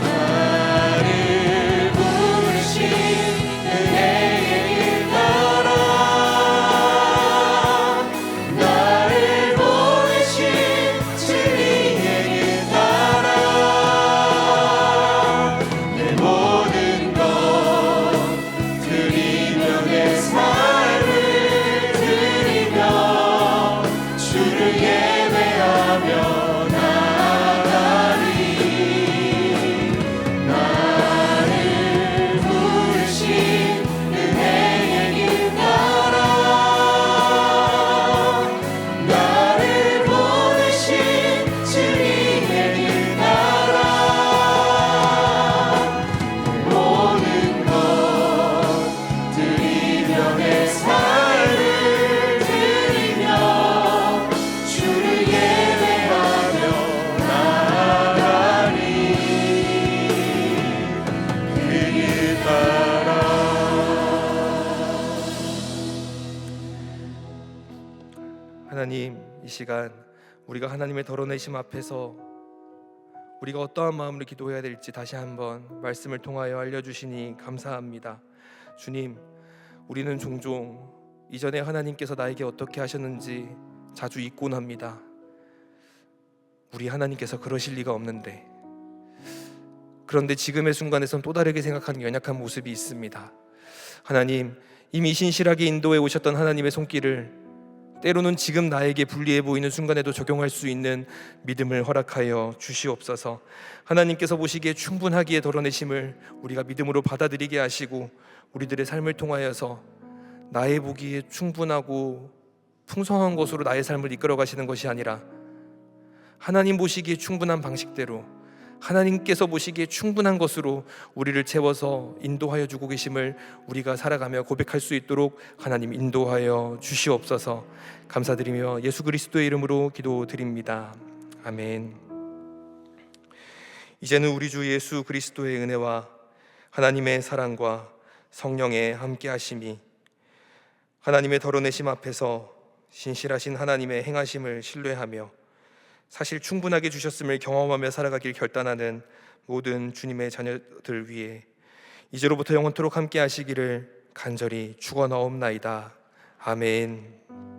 나를 부르신 은혜의 길 따라 나를 보내신 진리의 길 따라 내 모든 것 드리며 내 삶을 드리며 주를 예배하며 하나님, 이 시간 우리가 하나님의 덜어내심 앞에서 우리가 어떠한 마음으로 기도해야 될지 다시 한번 말씀을 통하여 알려주시니 감사합니다. 주님, 우리는 종종 이전에 하나님께서 나에게 어떻게 하셨는지 자주 잊곤 합니다. 우리 하나님께서 그러실 리가 없는데, 그런데 지금의 순간에선 또 다르게 생각하는 연약한 모습이 있습니다. 하나님, 이미 신실하게 인도해 오셨던 하나님의 손길을 때로는 지금 나에게 불리해 보이는 순간에도 적용할 수 있는 믿음을 허락하여 주시옵소서. 하나님께서 보시기에 충분하기에 덜어내심을 우리가 믿음으로 받아들이게 하시고, 우리들의 삶을 통하여서 나의 보기에 충분하고 풍성한 것으로 나의 삶을 이끌어 가시는 것이 아니라 하나님 보시기에 충분한 방식대로, 하나님께서 보시기에 충분한 것으로 우리를 채워서 인도하여 주고 계심을 우리가 살아가며 고백할 수 있도록 하나님 인도하여 주시옵소서. 감사드리며 예수 그리스도의 이름으로 기도드립니다. 아멘. 이제는 우리 주 예수 그리스도의 은혜와 하나님의 사랑과 성령의 함께하심이 하나님의 덜어내심 앞에서 신실하신 하나님의 행하심을 신뢰하며 사실 충분하게 주셨음을 경험하며 살아가길 결단하는 모든 주님의 자녀들 위해 이제로부터 영원토록 함께 하시기를 간절히 축원하옵나이다. 아멘.